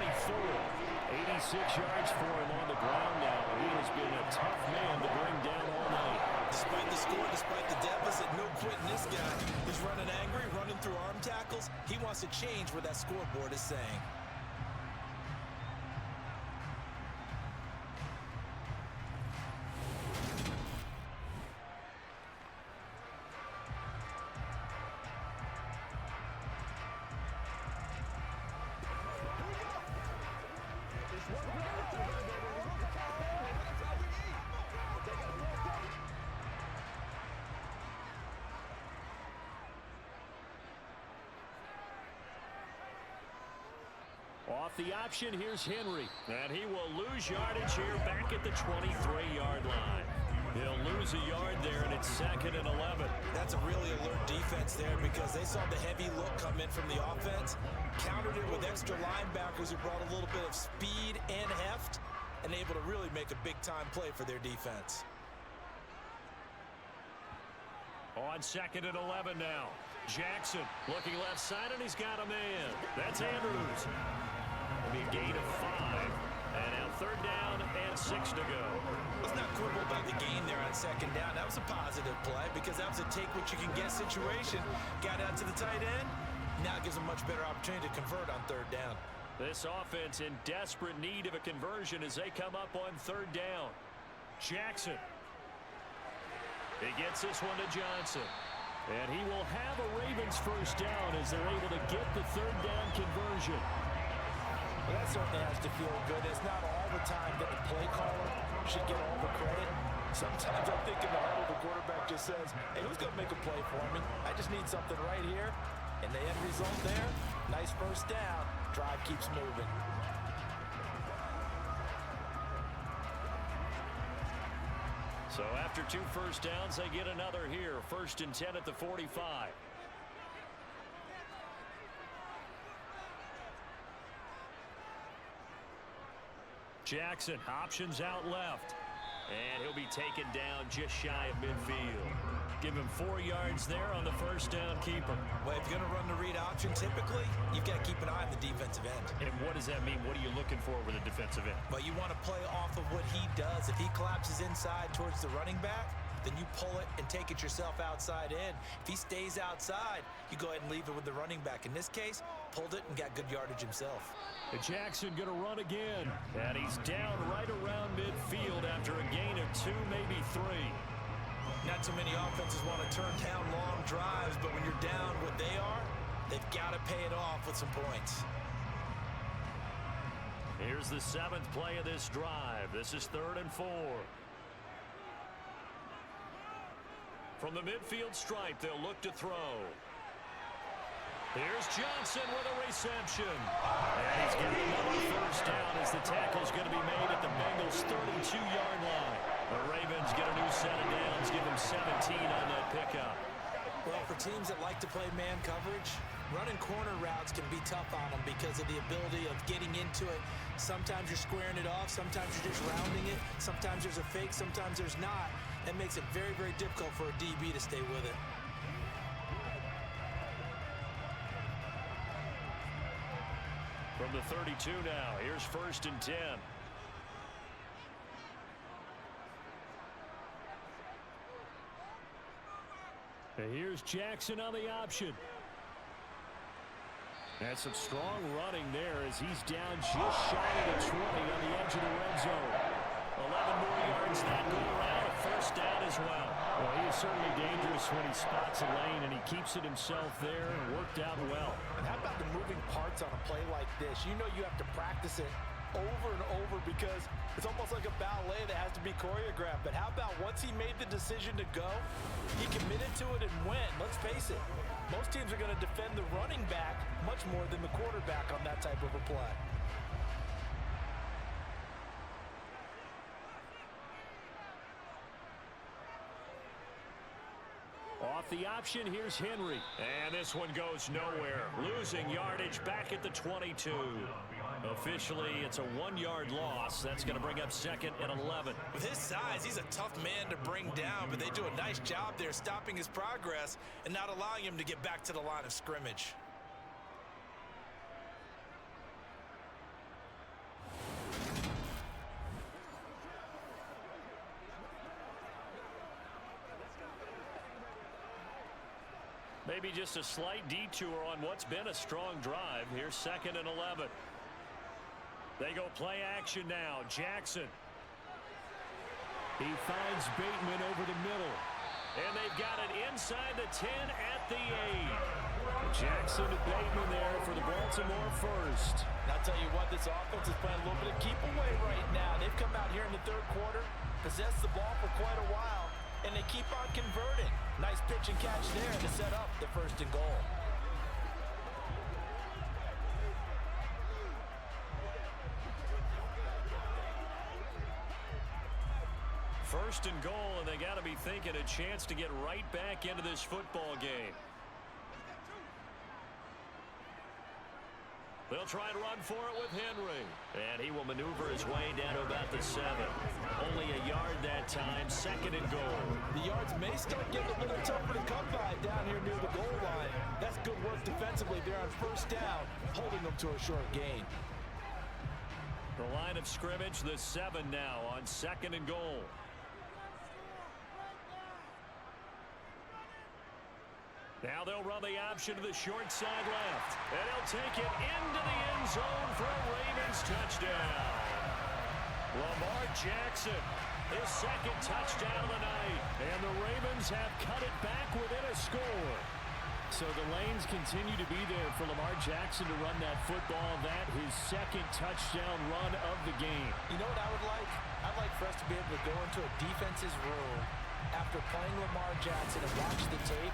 86 yards for him on the ground now. He has been a tough man to bring down all night. Despite the score, despite the deficit, no quitting this guy. He's running angry, running through arm tackles. He wants to change what that scoreboard is saying. Off the option, here's Henry. And he will lose yardage here back at the 23-yard line. He'll lose a yard there, and it's 2nd and 11. That's a really alert defense there because they saw the heavy look come in from the offense, countered it with extra linebackers who brought a little bit of speed and heft, and able to really make a big-time play for their defense. On 2nd and 11 now. Jackson looking left side, and he's got a man. That's Andrews. It'll be a gain of 5. And now 3rd down and 6 to go. Let's not quibble about the gain there on 2nd down. That was a positive play because that was a take-what-you-can-get situation. Got out to the tight end. Now it gives them much better opportunity to convert on 3rd down. This offense in desperate need of a conversion as they come up on 3rd down. Jackson. He gets this one to Johnson. And he will have a Ravens 1st down as they're able to get the 3rd down conversion. Well, that certainly has to feel good. It's not all the time that the play caller should get all the credit. Sometimes I think in the huddle, the quarterback just says, hey, who's going to make a play for me? I just need something right here. And the end result there, nice first down. Drive keeps moving. So after 2 first downs, they get another here. 1st and 10 at the 45. Jackson, options out left. And he'll be taken down just shy of midfield. Give him 4 yards there on the first down keeper. Well, if you're going to run the read option, typically, you've got to keep an eye on the defensive end. And what does that mean? What are you looking for with a defensive end? Well, you want to play off of what he does. If he collapses inside towards the running back, then you pull it and take it yourself outside in. If he stays outside, you go ahead and leave it with the running back. In this case, pulled it and got good yardage himself. And Jackson going to run again. And he's down right around midfield after a gain of 2, maybe 3. Not too many offenses want to turn down long drives, but when you're down what they are, they've got to pay it off with some points. Here's the 7th play of this drive. This is 3rd and 4. From the midfield stripe, they'll look to throw. Here's Johnson with a reception. And he's got another first down as the tackle's going to be made at the Bengals' 32-yard line. The Ravens get a new set of downs, give them 17 on that pickup. Well, for teams that like to play man coverage, running corner routes can be tough on them because of the ability of getting into it. Sometimes you're squaring it off, sometimes you're just rounding it, sometimes there's a fake, sometimes there's not. That makes it very, very difficult for a DB to stay with it. From the 32 now, here's 1st and 10. And here's Jackson on the option. And some strong running there as he's down just shy of the 20 on the edge of the red zone. 11 more yards that go around, a first down as well. Well, he is certainly dangerous when he spots a lane, and he keeps it himself there and worked out well. And how about the moving parts on a play like this? You know you have to practice it over and over because it's almost like a ballet that has to be choreographed. But how about once he made the decision to go, he committed to it and went. Let's face it, most teams are going to defend the running back much more than the quarterback on that type of a play. Off the option, here's Henry. And this one goes nowhere. Losing yardage back at the 22. Officially, it's a 1-yard loss. That's going to bring up 2nd and 11. With his size, he's a tough man to bring down, but they do a nice job there stopping his progress and not allowing him to get back to the line of scrimmage. Maybe just a slight detour on what's been a strong drive. Here's 2nd and 11. They go play action now. Jackson. He finds Bateman over the middle. And they've got it inside the 10 at the 8. Jackson to Bateman there for the Baltimore first. And I'll tell you what, this offense is playing a little bit of keep away right now. They've come out here in the 3rd quarter, possessed the ball for quite a while, and they keep on converting. Nice pitch and catch there to set up the 1st and goal. First and goal, and they got to be thinking a chance to get right back into this football game. They'll try and run for it with Henry. And he will maneuver his way down to about the 7. Only a yard that time, 2nd and goal. The yards may start getting a little tougher to come by down here near the goal line. That's good work defensively there on 1st down, holding them to a short gain. The line of scrimmage, the 7 now on 2nd and goal. Now they'll run the option to the short side left. And he'll take it into the end zone for a Ravens touchdown. Lamar Jackson, his 2nd touchdown of the night. And the Ravens have cut it back within a score. So the lanes continue to be there for Lamar Jackson to run that football. That his second touchdown run of the game. You know what I would like? I'd like for us to be able to go into a defense's room after playing Lamar Jackson and watch the tape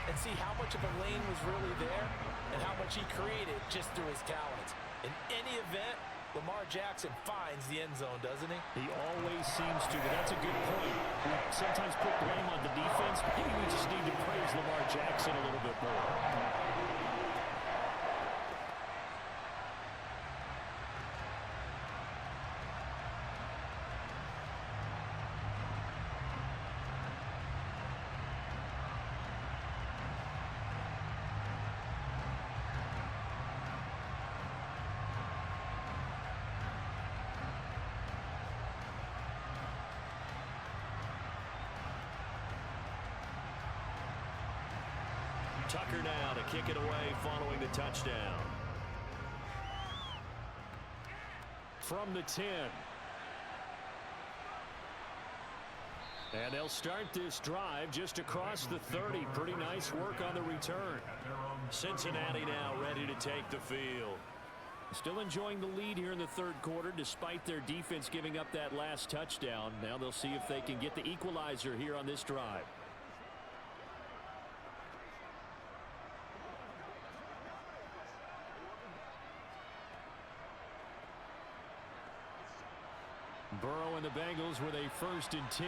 and see how much of a lane was really there and how much he created just through his talents. In any event, Lamar Jackson finds the end zone, doesn't he? He always seems to, but that's a good point. We sometimes put blame on the defense. Maybe we just need to praise Lamar Jackson a little bit more. Tucker now to kick it away following the touchdown. From the 10. And they'll start this drive just across the 30. Pretty nice work on the return. Cincinnati now ready to take the field. Still enjoying the lead here in the third quarter despite their defense giving up that last touchdown. Now they'll see if they can get the equalizer here on this drive. Burrow and the Bengals with a 1st and 10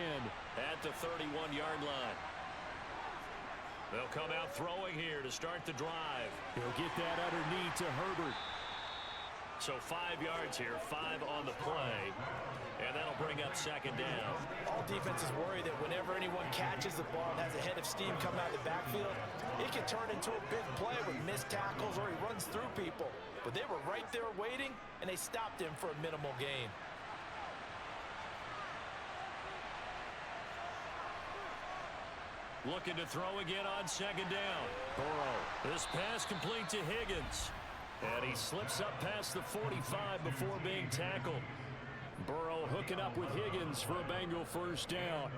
at the 31-yard line. They'll come out throwing here to start the drive. He'll get that underneath to Herbert. So 5 yards here, 5 on the play, and that'll bring up 2nd down. All defenses worry that whenever anyone catches the ball and has a head of steam come out of the backfield, it can turn into a big play with missed tackles or he runs through people. But they were right there waiting, and they stopped him for a minimal gain. Looking to throw again on 2nd down. Burrow. This pass complete to Higgins. And he slips up past the 45 before being tackled. Burrow hooking up with Higgins for a Bengal 1st down.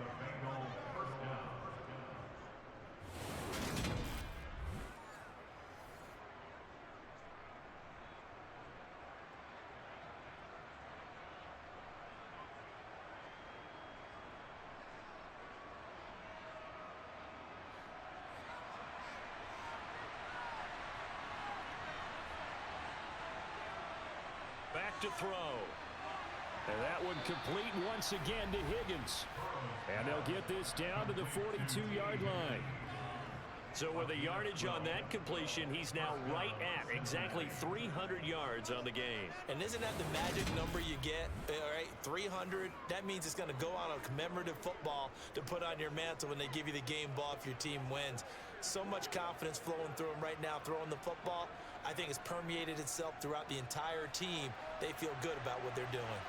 Back to throw. And that one complete once again to Higgins. And they'll get this down to the 42-yard line. So with a yardage on that completion, he's now right at exactly 300 yards on the game. And isn't that the magic number you get? All right, 300. That means it's going to go on a commemorative football to put on your mantle when they give you the game ball if your team wins. So much confidence flowing through him right now, throwing the football. I think it's permeated itself throughout the entire team. They feel good about what they're doing.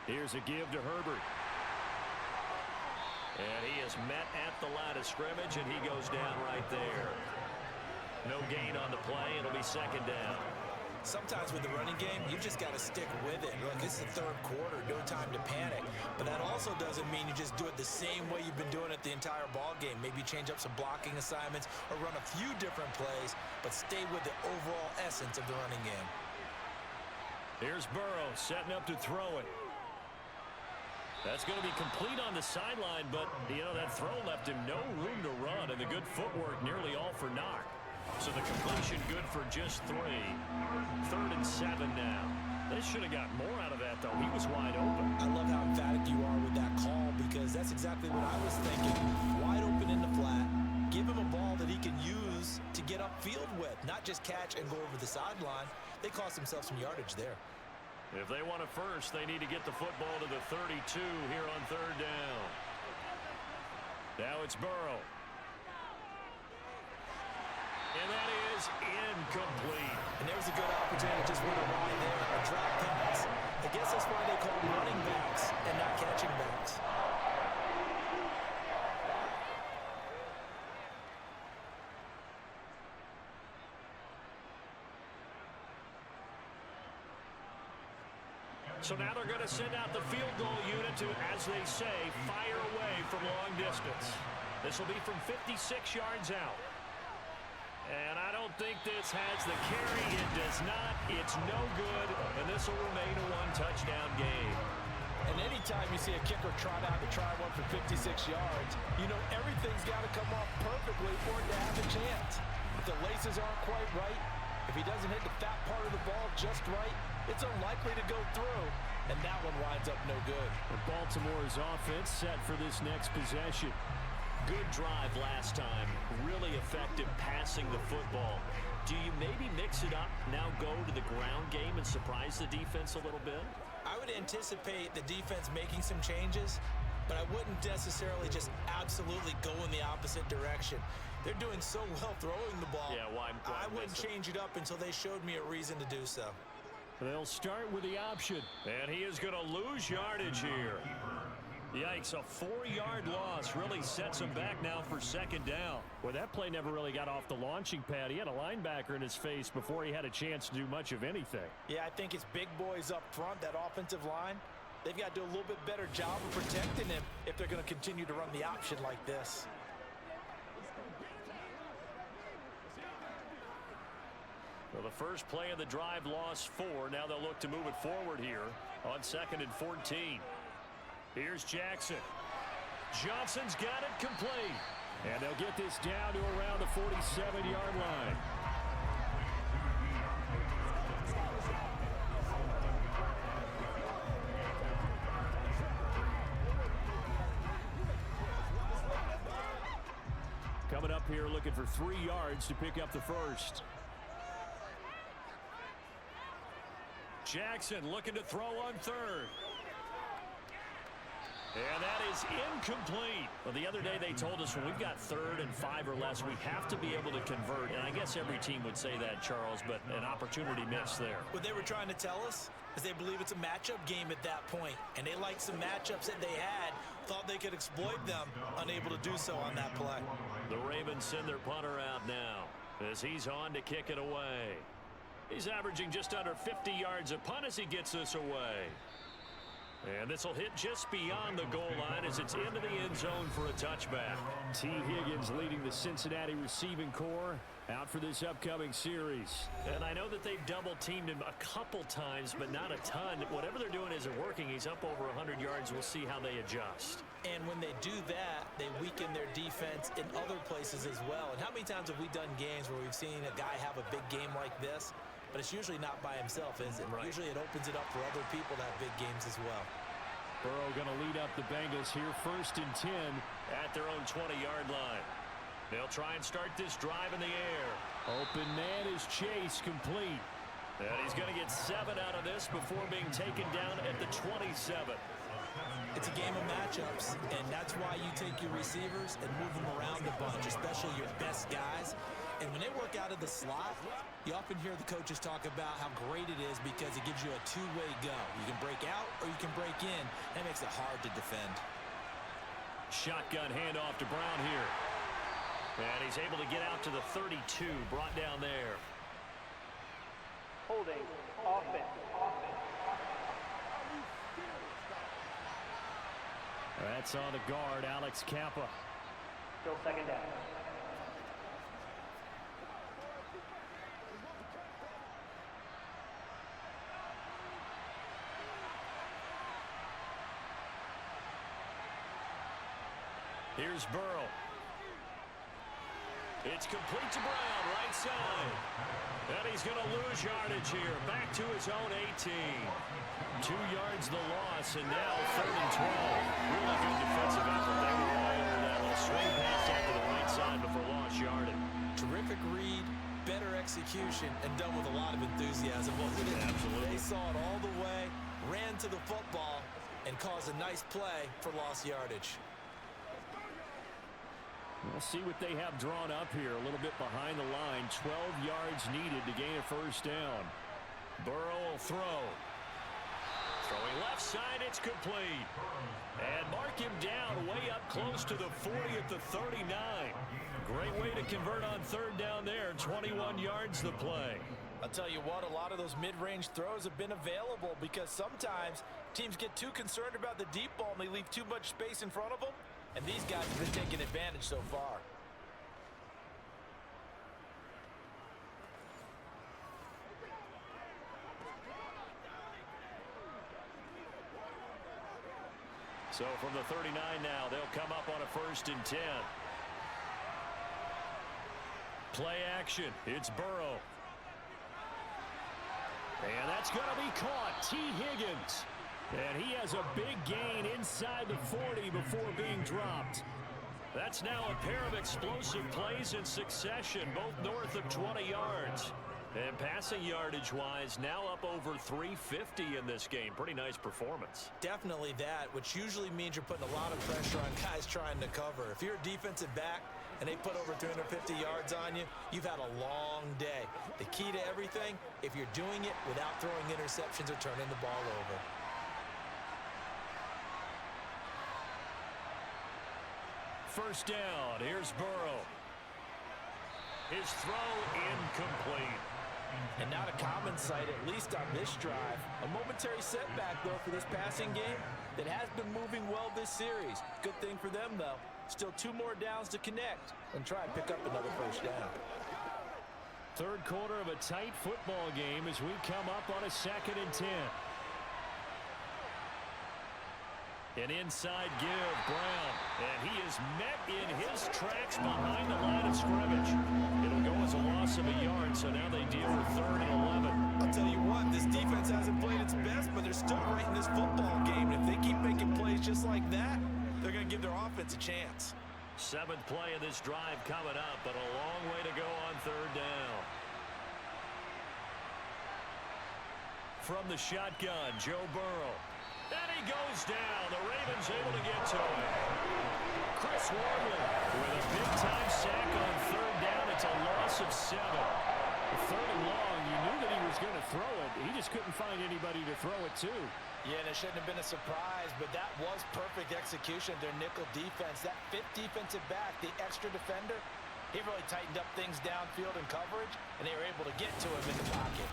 Here's a give to Herbert. And he is met at the line of scrimmage, and he goes down right there. No gain on the play. It'll be 2nd down. Sometimes with the running game, you just got to stick with it. Look, this is the third quarter, no time to panic. But that also doesn't mean you just do it the same way you've been doing it the entire ball game. Maybe change up some blocking assignments or run a few different plays, but stay with the overall essence of the running game. Here's Burrow setting up to throw it. That's going to be complete on the sideline, but, you know, that throw left him no room to run, and the good footwork nearly all for naught. So the completion good for just 3. 3rd and 7 now. They should have got more out of that, though. He was wide open. I love how emphatic you are with that call because that's exactly what I was thinking. Wide open in the flat. Give him a ball that he can use to get upfield with, not just catch and go over the sideline. They cost themselves some yardage there. If they want a first, they need to get the football to the 32 here on 3rd down. Now it's Burrow. And that is incomplete. And there's a good opportunity to just run a ride there, a drop pass. I guess that's why they call them running backs and not catching backs. So now they're going to send out the field goal unit to, as they say, fire away from long distance. This will be from 56 yards out. And I don't think this has the carry. It does not. It's no good. And this will remain a one-touchdown game. And anytime you see a kicker trot out to try one for 56 yards, you know everything's got to come off perfectly for it to have a chance. If the laces aren't quite right, if he doesn't hit the fat part of the ball just right, it's unlikely to go through. And that one winds up no good. Baltimore's offense set for this next possession. Good drive last time. Really effective passing the football. Do you maybe mix it up, now go to the ground game and surprise the defense a little bit? I would anticipate the defense making some changes, but I wouldn't necessarily just absolutely go in the opposite direction. They're doing so well throwing the ball. Yeah, why I wouldn't change it up until they showed me a reason to do so. They'll start with the option. And he is going to lose yardage here. Yikes, a 4-yard loss really sets him back now for second down. Well, that play never really got off the launching pad. He had a linebacker in his face before he had a chance to do much of anything. Yeah, I think it's big boys up front, that offensive line. They've got to do a little bit better job of protecting him if they're going to continue to run the option like this. Well, the first play of the drive lost 4. Now they'll look to move it forward here on 2nd and 14. Here's Jackson. Johnson's got it complete. And they'll get this down to around the 47-yard line. Coming up here looking for 3 yards to pick up the first. Jackson looking to throw on 3rd. And that is incomplete. Well, the other day they told us when we've got 3rd and 5 or less, we have to be able to convert. And I guess every team would say that, Charles, but an opportunity missed there. What they were trying to tell us is they believe it's a matchup game at that point. And they liked some matchups that they had, thought they could exploit them, unable to do so on that play. The Ravens send their punter out now as he's on to kick it away. He's averaging just under 50 yards a punt as he gets this away. And this will hit just beyond the goal line as it's into the end zone for a touchback. T. Higgins leading the Cincinnati receiving corps out for this upcoming series. And I know that they've double-teamed him a couple times, but not a ton. Whatever they're doing isn't working. He's up over 100 yards. We'll see how they adjust. And when they do that, they weaken their defense in other places as well. And how many times have we done games where we've seen a guy have a big game like this? But it's usually not by himself, is it? Right. Usually it opens it up for other people to have big games as well. Burrow going to lead up the Bengals here 1st and 10 at their own 20-yard line. They'll try and start this drive in the air. Open man is Chase, complete. And he's going to get 7 out of this before being taken down at the 27. It's a game of matchups, and that's why you take your receivers and move them around a bunch, especially your best guys. And when they work out of the slot, you often hear the coaches talk about how great it is because it gives you a two-way go. You can break out or you can break in. That makes it hard to defend. Shotgun handoff to Brown here. And he's able to get out to the 32, brought down there. Holding, offense. That's on the guard, Alex Kappa. Still 2nd down. Here's Burrow. It's complete to Brown, right side. And he's going to lose yardage here. Back to his own 18. 2 yards the loss, and now 3rd and 12. Really good defensive effort. They were all over that little swing pass out to the right side before lost yardage. Terrific read, better execution, and done with a lot of enthusiasm, wasn't it? Absolutely. They saw it all the way, ran to the football, and caused a nice play for lost yardage. We'll see what they have drawn up here. A little bit behind the line. 12 yards needed to gain a 1st down. Burrow will throw. Throwing left side, it's complete. And mark him down way up close to the 40 at the 39. Great way to convert on 3rd down there. 21 yards the play. I'll tell you what, a lot of those mid-range throws have been available because sometimes teams get too concerned about the deep ball and they leave too much space in front of them. And these guys have been taking advantage so far. So from the 39 now, they'll come up on a 1st and 10. Play action. It's Burrow. And that's going to be caught. T. Higgins. And he has a big gain inside the 40 before being dropped. That's now a pair of explosive plays in succession, both north of 20 yards. And passing yardage-wise, now up over 350 in this game. Pretty nice performance. Definitely that, which usually means you're putting a lot of pressure on guys trying to cover. If you're a defensive back and they put over 350 yards on you, you've had a long day. The key to everything, if you're doing it without throwing interceptions or turning the ball over. First down, here's Burrow. His throw incomplete. And not a common sight, at least on this drive. A momentary setback, though, for this passing game that has been moving well this series. Good thing for them, though. Still 2 more downs to connect and try and pick up another first down. Third quarter of a tight football game as we come up on a 2nd and 10. An inside give, Brown. And he is met in his tracks behind the line of scrimmage. It'll go as a loss of a yard, so now they deal with 3rd and 11. I'll tell you what, this defense hasn't played its best, but they're still right in this football game. And if they keep making plays just like that, they're going to give their offense a chance. 7th play of this drive coming up, but a long way to go on 3rd down. From the shotgun, Joe Burrow. And he goes down. The Ravens able to get to him. Chris Wormley with a big-time sack on 3rd down. It's a loss of 7. 3rd and long, you knew that he was going to throw it. He just couldn't find anybody to throw it to. Yeah, and it shouldn't have been a surprise, but that was perfect execution of their nickel defense. That 5th defensive back, the extra defender, he really tightened up things downfield in coverage, and they were able to get to him in the pocket.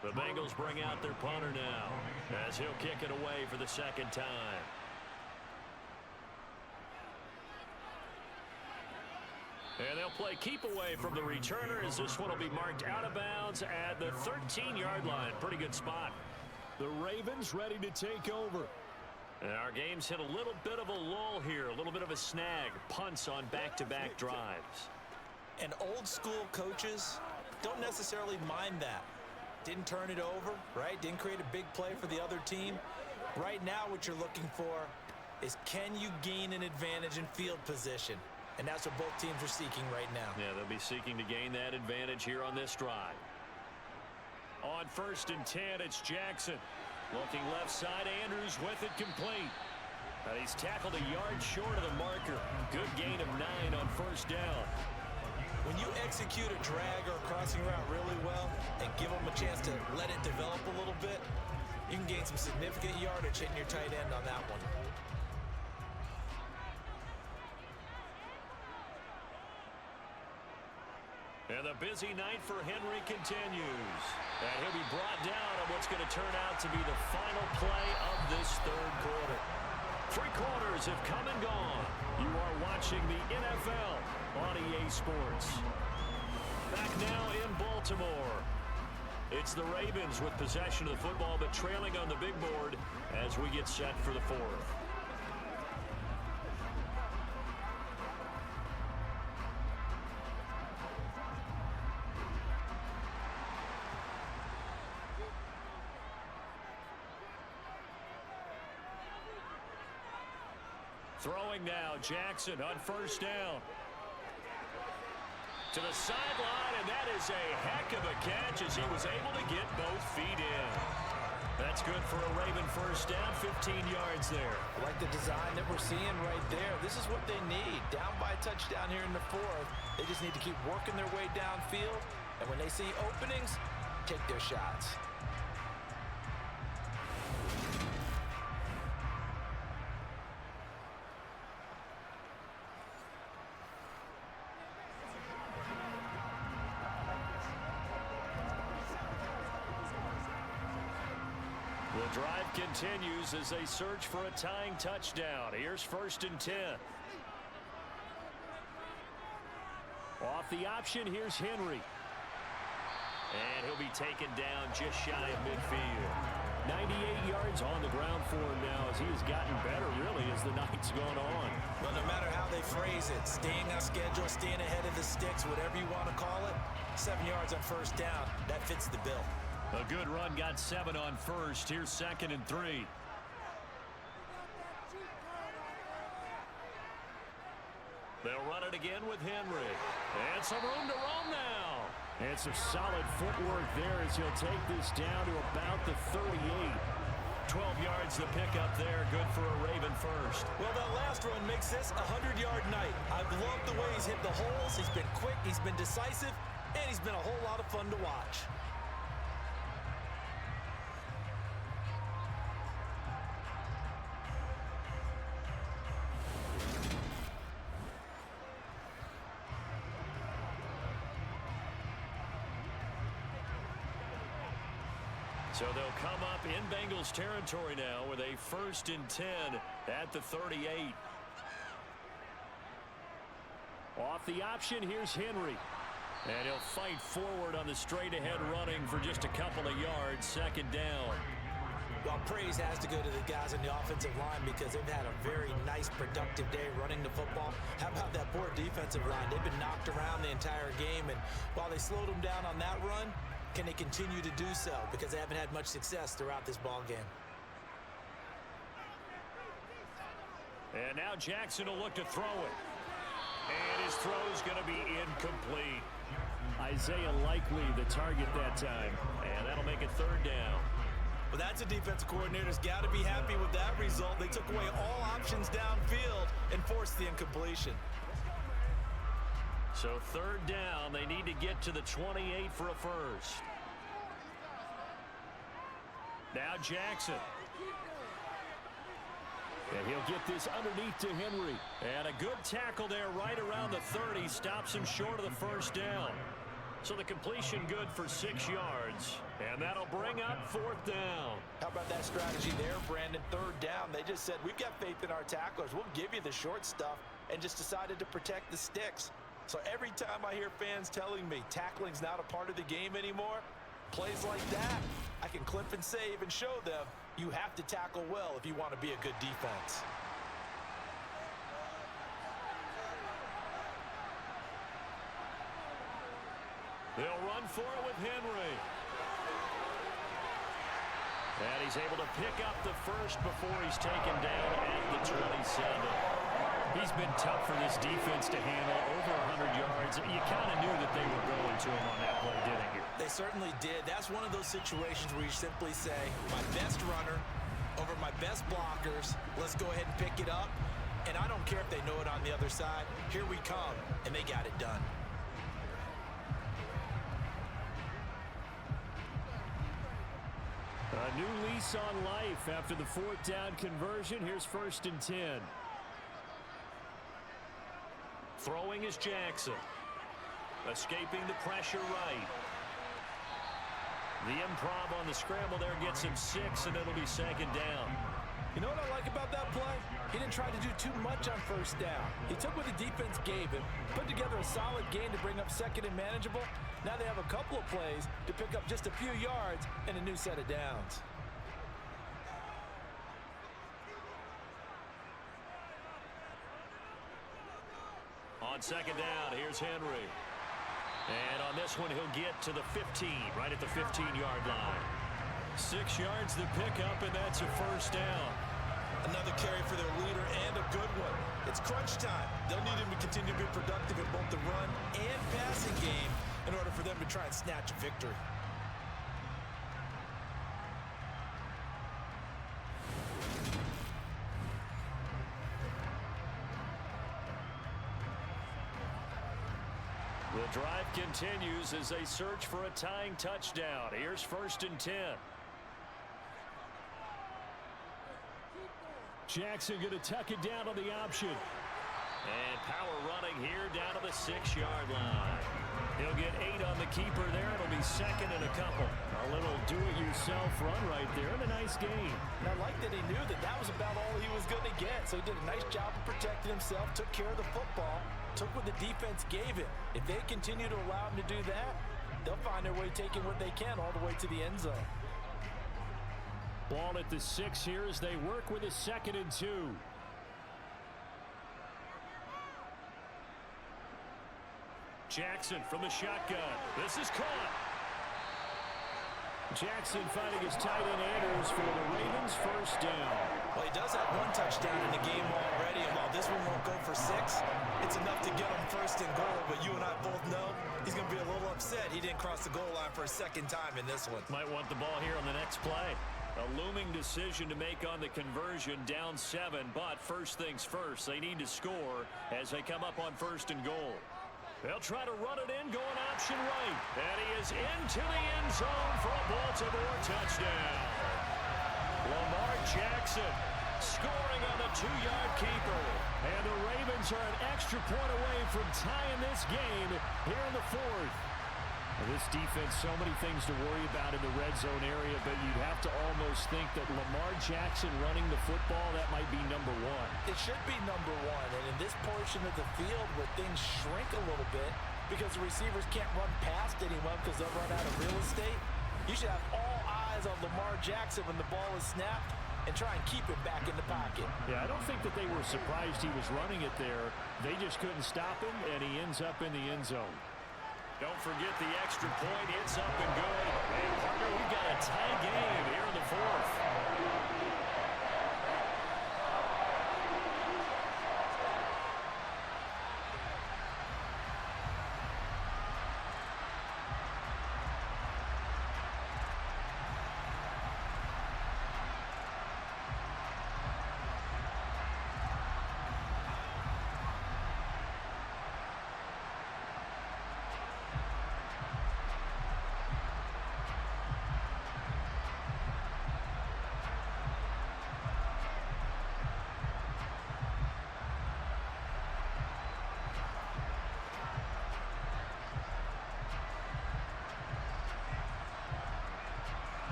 The Bengals bring out their punter now as he'll kick it away for the 2nd time. And they'll play keep away from the returner as this one will be marked out of bounds at the 13-yard line. Pretty good spot. The Ravens ready to take over. And our game's hit a little bit of a lull here, a little bit of a snag. Punts on back-to-back drives. And old-school coaches don't necessarily mind that. Didn't turn it over, right? Didn't create a big play for the other team. Right now what you're looking for is, can you gain an advantage in field position? And that's what both teams are seeking right now. Yeah, they'll be seeking to gain that advantage here on this drive. On 1st and 10, it's Jackson. Looking left side, Andrews with it complete. He's tackled a yard short of the marker. Good gain of 9 on 1st down. When you execute a drag or a crossing route really well and give them a chance to let it develop a little bit, you can gain some significant yardage hitting your tight end on that one. And the busy night for Henry continues. And he'll be brought down on what's going to turn out to be the final play of this 3rd quarter. 3 quarters have come and gone. You are watching the NFL on EA Sports. Back now in Baltimore. It's the Ravens with possession of the football, but trailing on the big board as we get set for the 4th. Throwing now, Jackson on 1st down. To the sideline, and that is a heck of a catch as he was able to get both feet in. That's good for a Raven 1st down, 15 yards there. I like the design that we're seeing right there. This is what they need. Down by a touchdown here in the 4th. They just need to keep working their way downfield, and when they see openings, take their shots. The drive continues as they search for a tying touchdown. Here's 1st and 10. Off the option, here's Henry. And he'll be taken down just shy of midfield. 98 yards on the ground for him now as he has gotten better, really, as the night's gone on. Well, no matter how they phrase it, staying on schedule, staying ahead of the sticks, whatever you want to call it, 7 yards on 1st down, that fits the bill. A good run, got 7 on 1st. Here's 2nd and 3. They'll run it again with Henry. And some room to roam now. And some solid footwork there as he'll take this down to about the 38. 12 yards the pickup there. Good for a Raven first. Well, that last run makes this a 100-yard night. I've loved the way he's hit the holes. He's been quick, he's been decisive, and he's been a whole lot of fun to watch. So they'll come up in Bengals territory now with a 1st and 10 at the 38. Off the option, here's Henry. And he'll fight forward on the straight-ahead running for just a couple of yards. 2nd down. Well, praise has to go to the guys on the offensive line because they've had a very nice, productive day running the football. How about that poor defensive line? They've been knocked around the entire game, and while they slowed them down on that run, can they continue to do so? Because they haven't had much success throughout this ball game. And now Jackson will look to throw it. And his throw is going to be incomplete. Isaiah Likely the target that time. And that'll make it 3rd down. Well, that's a defensive coordinator's got to be happy with that result. They took away all options downfield and forced the incompletion. So 3rd down, they need to get to the 28 for a first. Now Jackson. And he'll get this underneath to Henry. And a good tackle there right around the 30. Stops him short of the 1st down. So the completion good for 6 yards. And that'll bring up 4th down. How about that strategy there, Brandon? 3rd down. They just said, we've got faith in our tacklers. We'll give you the short stuff, and just decided to protect the sticks. So every time I hear fans telling me tackling's not a part of the game anymore, plays like that, I can clip and save and show them you have to tackle well if you want to be a good defense. They'll run for it with Henry. And he's able to pick up the first before he's taken down at the 27. He's been tough for this defense to handle, over 100 yards. You kind of knew that they were going to him on that play, didn't you? They certainly did. That's one of those situations where you simply say, my best runner over my best blockers, let's go ahead and pick it up. And I don't care if they know it on the other side. Here we come, and they got it done. A new lease on life after the 4th down conversion. Here's 1st and 10. Throwing is Jackson. Escaping the pressure right. The improv on the scramble there gets him 6, and it'll be 2nd down. You know what I like about that play? He didn't try to do too much on 1st down. He took what the defense gave him, put together a solid gain to bring up 2nd and manageable. Now they have a couple of plays to pick up just a few yards and a new set of downs. On 2nd down, here's Henry. And on this one, he'll get to the 15, right at the 15-yard line. 6 yards the pickup, and that's a 1st down. Another carry for their leader, and a good one. It's crunch time. They'll need him to continue to be productive in both the run and passing game in order for them to try and snatch a victory. The drive continues as they search for a tying touchdown. Here's 1st and 10. Jackson going to tuck it down on the option. And power running here down to the 6-yard line. He'll get 8 on the keeper there. It'll be 2nd and a couple. A little do-it-yourself self-run right there and a nice gain. And I like that he knew that that was about all he was going to get. So he did a nice job of protecting himself, took care of the football, took what the defense gave him. If they continue to allow him to do that, they'll find their way taking what they can all the way to the end zone. Ball at the 6 here as they work with a 2nd and 2. Jackson from the shotgun. This is caught. Jackson finding his tight end Andrews for the Ravens, first down. Well, he does have 1 touchdown in the game already, and while this one won't go for 6, it's enough to get him first and goal. But you and I both know he's going to be a little upset he didn't cross the goal line for a 2nd time in this one. Might want the ball here on the next play. A looming decision to make on the conversion, down 7, but first things first, they need to score as they come up on 1st and goal. They'll try to run it in, going option right. And he is into the end zone for a Baltimore touchdown. Lamar Jackson scoring on the 2-yard keeper. And the Ravens are an extra point away from tying this game here in the 4th. This defense, so many things to worry about in the red zone area, but you'd have to almost think that Lamar Jackson running the football, that might be number 1. It should be number 1, and in this portion of the field where things shrink a little bit because the receivers can't run past anyone because they'll run out of real estate, you should have all eyes on Lamar Jackson when the ball is snapped and try and keep him back in the pocket. Yeah, I don't think that they were surprised he was running it there. They just couldn't stop him, and he ends up in the end zone. Don't forget the extra point. It's up and good. And partner, we've got a tie game here in the 4th.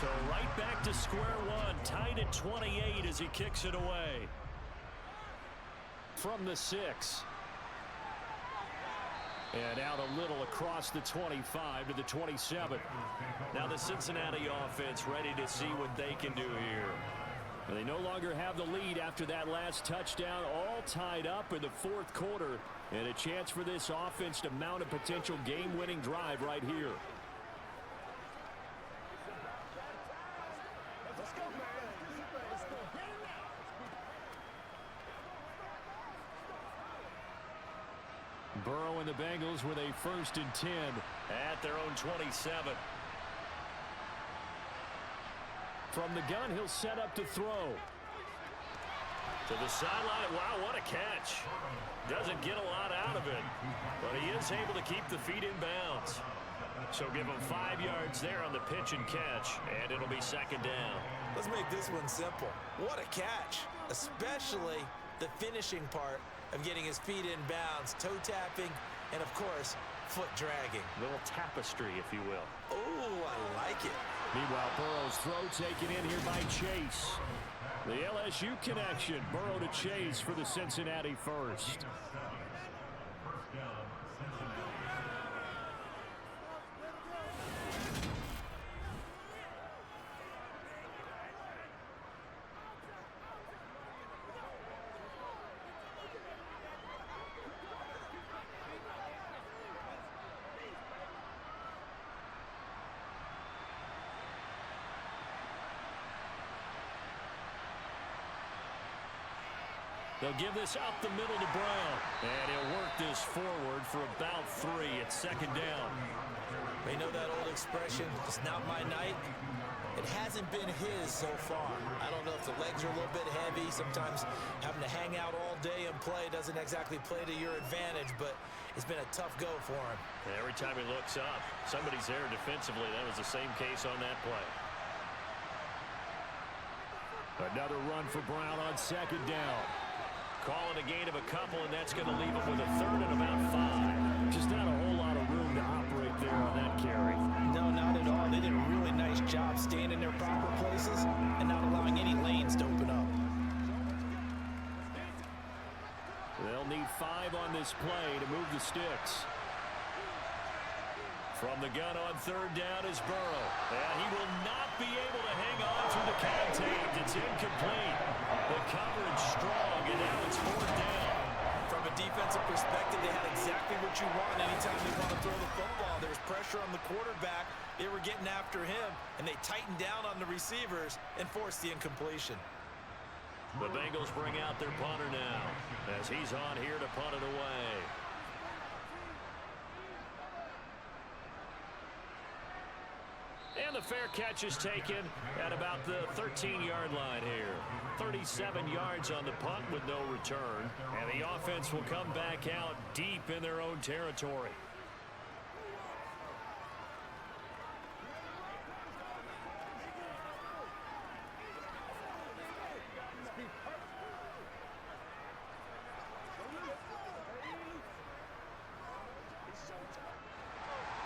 So right back to square one, tied at 28 as he kicks it away. From the 6. And out a little across the 25 to the 27. Now the Cincinnati offense ready to see what they can do here. And they no longer have the lead after that last touchdown, all tied up in the 4th quarter. And a chance for this offense to mount a potential game-winning drive right here. Burrow and the Bengals with a 1st and 10 at their own 27. From the gun, he'll set up to throw. To the sideline. Wow, what a catch. Doesn't get a lot out of it, but he is able to keep the feet in bounds. So give him 5 yards there on the pitch and catch, and it'll be 2nd down. Let's make this one simple. What a catch, especially the finishing part of getting his feet in bounds, toe tapping, and of course, foot dragging. Little tapestry, if you will. Oh, I like it. Meanwhile, Burrow's throw taken in here by Chase. The LSU connection, Burrow to Chase for the Cincinnati first. They'll give this up the middle to Brown. And he'll work this forward for about 3. It's 2nd down. They know that old expression, it's not my night. It hasn't been his so far. I don't know if the legs are a little bit heavy. Sometimes having to hang out all day and play doesn't exactly play to your advantage, but it's been a tough go for him. And every time he looks up, somebody's there defensively. That was the same case on that play. Another run for Brown on 2nd down. Calling a gain of a couple, and that's going to leave him with a 3rd and about 5. Just not a whole lot of room to operate there on that carry. No, not at all. They did a really nice this play to move the sticks. From the gun on third down is Burrow. And he will not be able to hang on through the contact. It's incomplete. The coverage strong, and now it's fourth down. From a defensive perspective, they had exactly what you want anytime they want to throw the football. There was pressure on the quarterback. They were getting after him, and they tightened down on the receivers and forced the incompletion. The Bengals bring out their punter now as he's on here to punt it away. And the fair catch is taken at about the 13-yard line here. 37 yards on the punt with no return. And the offense will come back out deep in their own territory.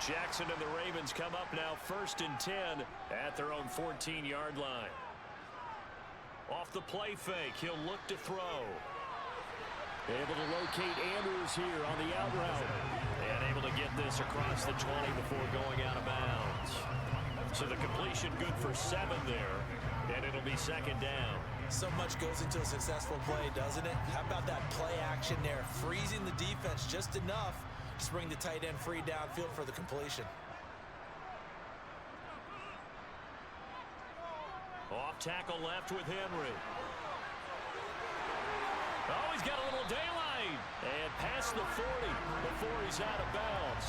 Jackson and the Ravens come up now 1st and 10 at their own 14-yard line. Off the play fake, he'll look to throw. Able to locate Andrews here on the out route. And able to get this across the 20 before going out of bounds. So the completion good for 7 there, and it'll be 2nd down. So much goes into a successful play, doesn't it? How about that play action there? Freezing the defense just enough to bring the tight end free downfield for the completion. Off tackle left with Henry. Oh, he's got a little daylight. And past the 40 before he's out of bounds.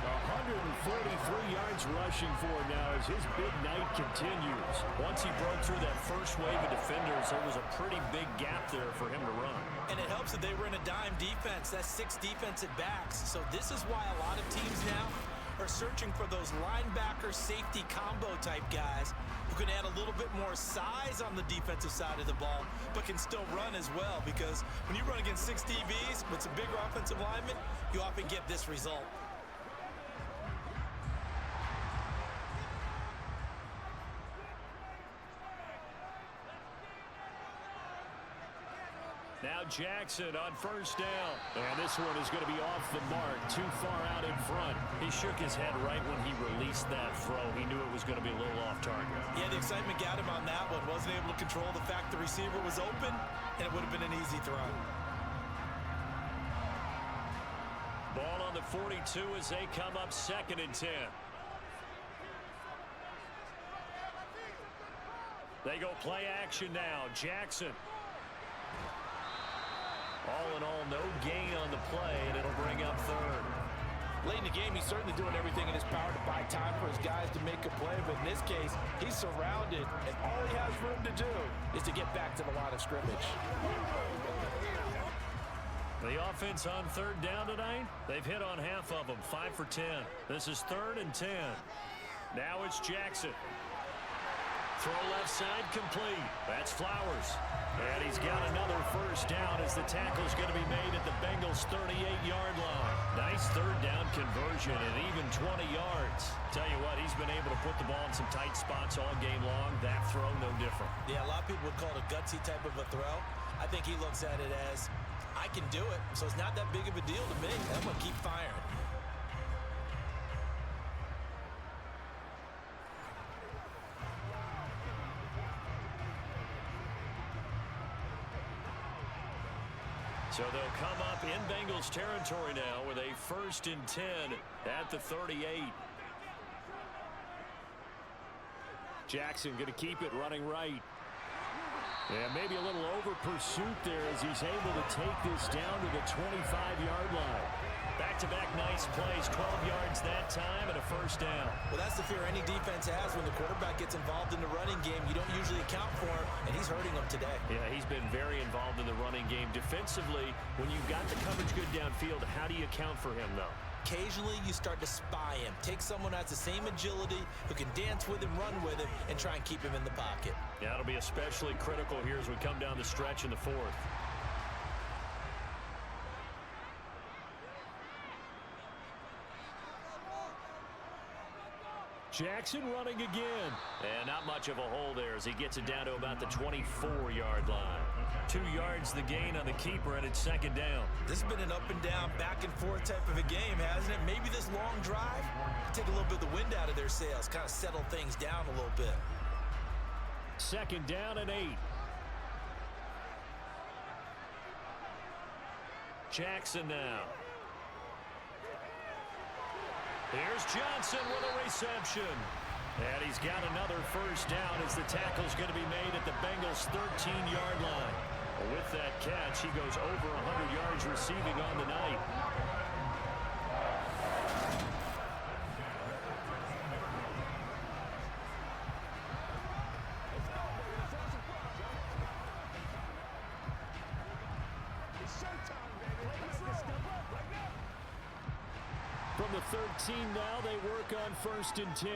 143 yards rushing for him now as his big night continues. Once he broke through that first wave of defenders, there was a pretty big gap there for him to run. And it helps that they were in a dime defense. That's 6 defensive backs. So this is why a lot of teams now are searching for those linebacker safety combo type guys who can add a little bit more size on the defensive side of the ball, but can still run as well, because when you run against 6 DBs with some bigger offensive linemen, you often get this result. Now Jackson on 1st down. And this one is going to be off the mark, too far out in front. He shook his head right when he released that throw. He knew it was going to be a little off target. Yeah, the excitement got him on that one. Wasn't able to control the fact the receiver was open, and it would have been an easy throw. Ball on the 42 as they come up 2nd and 10. They go play action now. Jackson. All in all, no gain on the play, and it'll bring up 3rd. Late in the game, he's certainly doing everything in his power to buy time for his guys to make a play. But in this case, he's surrounded, and all he has room to do is to get back to the line of scrimmage. The offense on 3rd down tonight, they've hit on half of them, 5 for 10. This is 3rd and 10. Now it's Jackson. Throw left side complete. That's Flowers. And he's got another 1st down as the tackle's going to be made at the Bengals' 38-yard line. Nice 3rd down conversion and even 20 yards. Tell you what, he's been able to put the ball in some tight spots all game long. That throw, no different. Yeah, a lot of people would call it a gutsy type of a throw. I think he looks at it as, I can do it, so it's not that big of a deal to me. I'm going to keep firing. So they'll come up in Bengals territory now with a 1st and 10 at the 38. Jackson going to keep it running right. And maybe a little over pursuit there as he's able to take this down to the 25-yard line. Back-to-back nice plays, 12 yards that time and a 1st down. Well, that's the fear any defense has when the quarterback gets involved in the running game. You don't usually account for him, and he's hurting them today. Yeah, he's been very involved in the running game. Defensively, when you've got the coverage good downfield, how do you account for him, though? Occasionally, you start to spy him. Take someone who has the same agility, who can dance with him, run with him, and try and keep him in the pocket. Yeah, it'll be especially critical here as we come down the stretch in the 4th. Jackson running again. And not much of a hole there as he gets it down to about the 24-yard line. 2 yards the gain on the keeper, and it's second down. This has been an up and down, back and forth type of a game, hasn't it? Maybe this long drive, take a little bit of the wind out of their sails, kind of settle things down a little bit. Second down and 8. Jackson now. Here's Johnson with a reception. And he's got another first down as the tackle's going to be made at the Bengals' 13-yard line. With that catch, he goes over 100 yards receiving on the night. From the 13 now, they work on 1st and 10.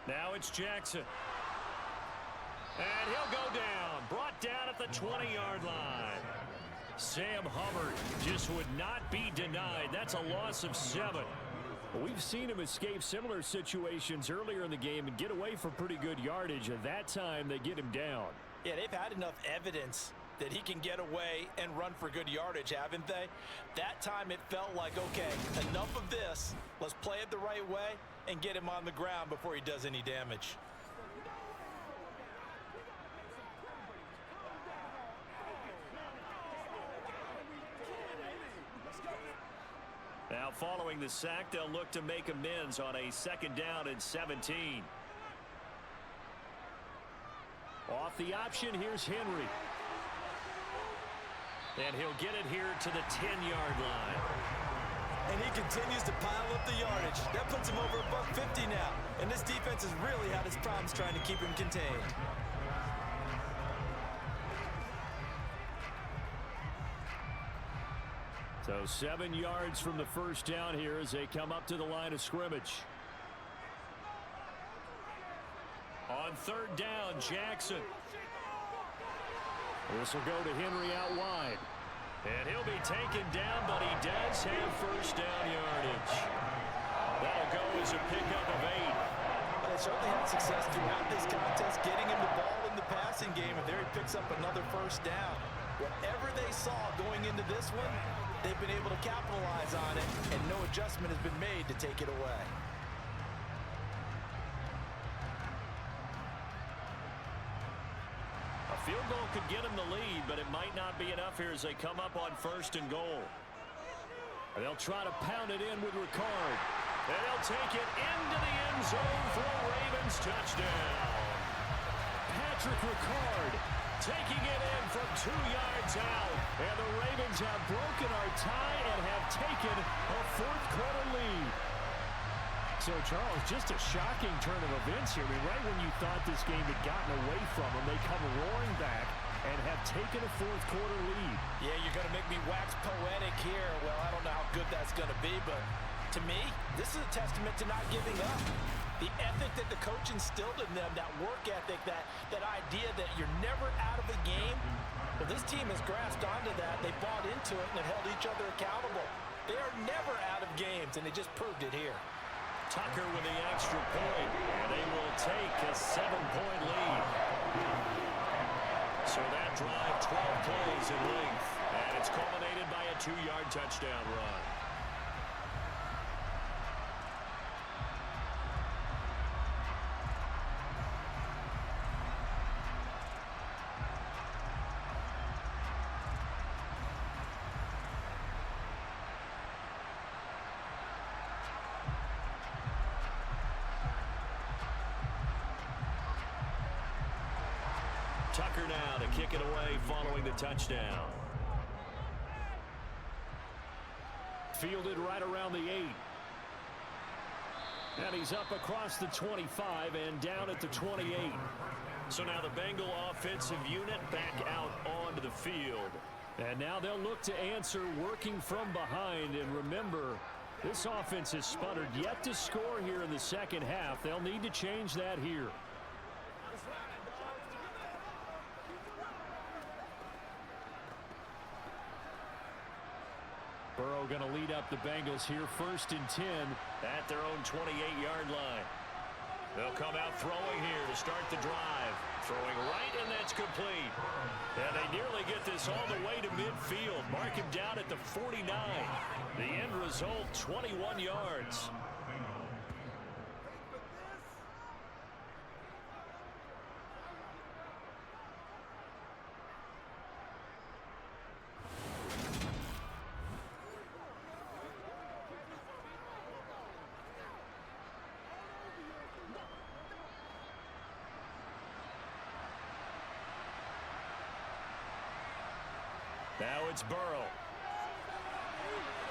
Now it's Jackson. And he'll go down. Brought down at the 20-yard line. Sam Hubbard just would not be denied. That's a loss of 7. We've seen him escape similar situations earlier in the game and get away for pretty good yardage. And that time, they get him down. Yeah, they've had enough evidence that he can get away and run for good yardage, haven't they? That time it felt like, okay, enough of this. Let's play it the right way and get him on the ground before he does any damage. Now following the sack, they'll look to make amends on a 2nd down and 17. Off the option, here's Henry. And he'll get it here to the 10-yard line. And he continues to pile up the yardage. That puts him over $150 now. And this defense has really had its problems trying to keep him contained. So 7 yards from the first down here as they come up to the line of scrimmage. On 3rd down, Jackson. This will go to Henry out wide. And he'll be taken down, but he does have first down yardage. That'll go as a pickup of 8. Well, they certainly had success throughout this contest, getting him the ball in the passing game, and there he picks up another first down. Whatever they saw going into this one, they've been able to capitalize on it, and no adjustment has been made to take it away. Field goal could get him the lead, but it might not be enough here as they come up on 1st and goal. They'll try to pound it in with Ricard. And they'll take it into the end zone for a Ravens touchdown. Patrick Ricard taking it in from 2 yards out. And the Ravens have broken our tie and have taken a 4th quarter lead. So, Charles, just a shocking turn of events here. I mean, right when you thought this game had gotten away from them, they come roaring back and have taken a 4th quarter lead. Yeah, you're going to make me wax poetic here. Well, I don't know how good that's going to be, but to me, this is a testament to not giving up. The ethic that the coach instilled in them, that work ethic, that idea that you're never out of a game. Well, this team has grasped onto that. They bought into it and have held each other accountable. They are never out of games, and they just proved it here. Tucker with the extra point, and they will take a 7-point lead. So that drive, 12 plays in length, and it's culminated by a 2-yard touchdown run. Tucker now to kick it away following the touchdown. Fielded right around the 8. And he's up across the 25 and down at the 28. So now the Bengal offensive unit back out onto the field. And now they'll look to answer working from behind. And remember, this offense has sputtered yet to score here in the second half. They'll need to change that here. Burrow going to lead up the Bengals here 1st and 10 at their own 28-yard line. They'll come out throwing here to start the drive. Throwing right, and that's complete. And they nearly get this all the way to midfield. Mark him down at the 49. The end result, 21 yards. Now it's Burrow.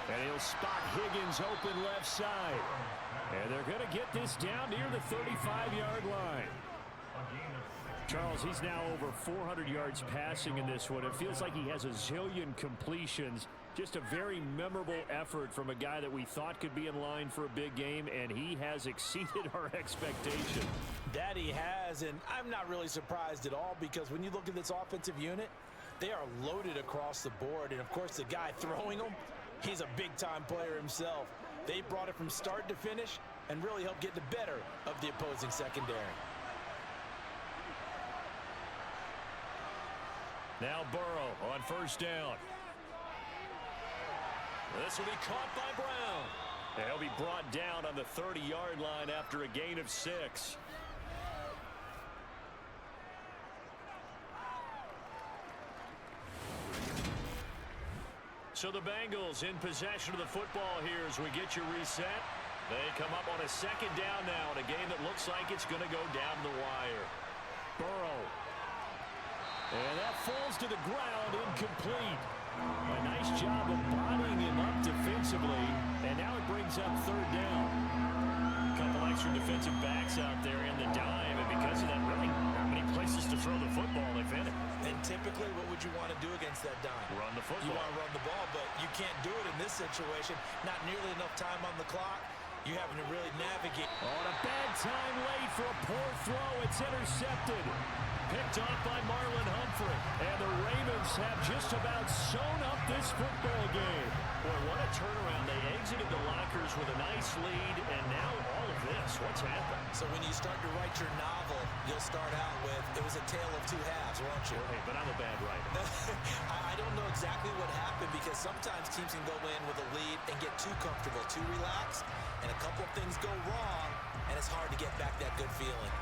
And he'll spot Higgins open left side. And they're going to get this down near the 35-yard line. Charles, he's now over 400 yards passing in this one. It feels like he has a zillion completions. Just a very memorable effort from a guy that we thought could be in line for a big game, and he has exceeded our expectation. That he has, and I'm not really surprised at all, because when you look at this offensive unit, they are loaded across the board. And, of course, the guy throwing them, he's a big-time player himself. They brought it from start to finish and really helped get the better of the opposing secondary. Now Burrow on 1st down. This will be caught by Brown. And he'll be brought down on the 30-yard line after a gain of 6. So the Bengals in possession of the football here as we get you reset. They come up on a 2nd down now in a game that looks like it's going to go down the wire. Burrow. And that falls to the ground, incomplete. A nice job of bodying him up defensively. And now it brings up 3rd down. A couple extra defensive backs out there in the dime. And because of that, really not many places to throw the football, if any. And typically, what would you want to do against that dime? Run the football. You want to run the ball, but you can't do it in this situation. Not nearly enough time on the clock. You're having to really navigate. On a bad time late for a poor throw. It's intercepted. Picked off by Marlon Humphrey. And the Ravens have just about sewn up this football game. Boy, what a turnaround. They exited the lockers with a nice lead, and now all of this. What's happened? So when you start to write your novel, you'll start out with, it was a tale of 2 halves, won't you? Hey, but I'm a bad writer. I don't know exactly what happened, because sometimes teams can go in with a lead and get too comfortable, too relaxed, and a couple of things go wrong, and it's hard to get back that good feeling.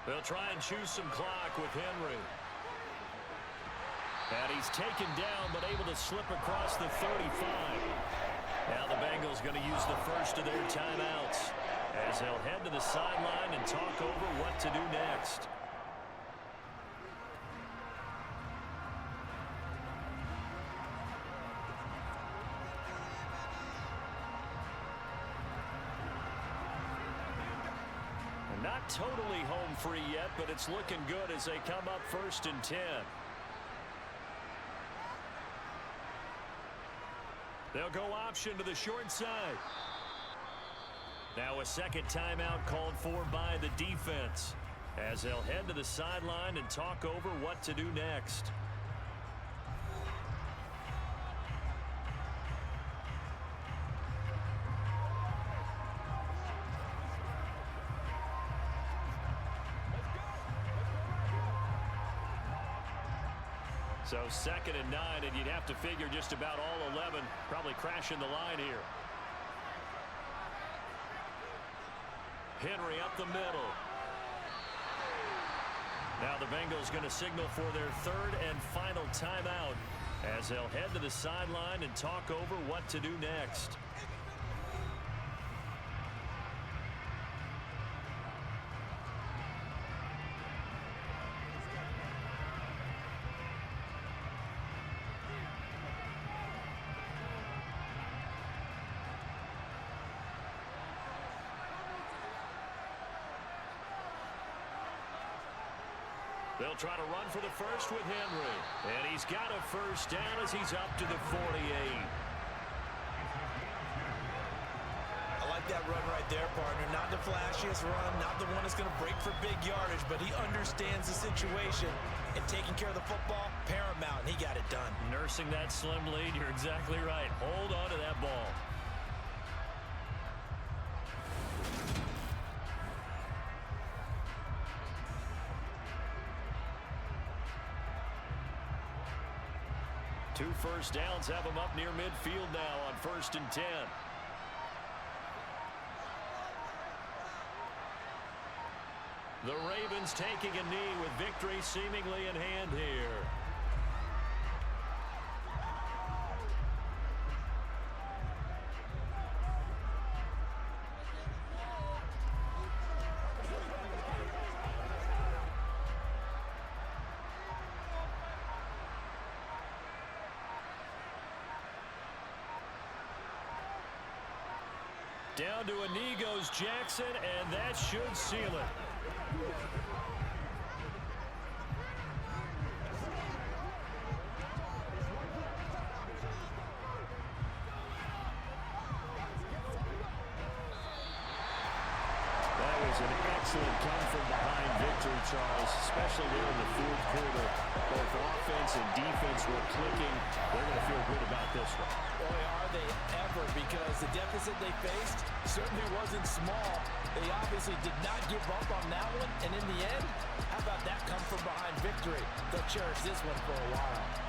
They'll try and choose some clock with Henry. And he's taken down, but able to slip across the 35. Now the Bengals going to use the first of their timeouts as they'll head to the sideline and talk over what to do next. Not totally home free yet, but it's looking good as they come up 1st and 10. They'll go option to the short side. Now a 2nd timeout called for by the defense as they'll head to the sideline and talk over what to do next. So 2nd and 9, and you'd have to figure just about all 11 probably crashing the line here. Henry up the middle. Now the Bengals going to signal for their 3rd and final timeout as they'll head to the sideline and talk over what to do next. They'll try to run for the first with Henry. And he's got a first down as he's up to the 48. I like that run right there, partner. Not the flashiest run, not the one that's going to break for big yardage, but he understands the situation, and taking care of the football, paramount, and he got it done. Nursing that slim lead, you're exactly right. Hold on to that ball. Two first downs have them up near midfield now on 1st and 10. The Ravens taking a knee with victory seemingly in hand here. Down to a knee goes Jackson, and that should seal it. That was an excellent come-from-behind victory, Charles, especially there in the 4th quarter. Both offense and defense were clicking. They're going to feel good about this one. Boy, are they ever, because the deficit they faced certainly wasn't small. They obviously did not give up on that one, and in the end, how about that come-from-behind victory? They'll cherish this one for a while.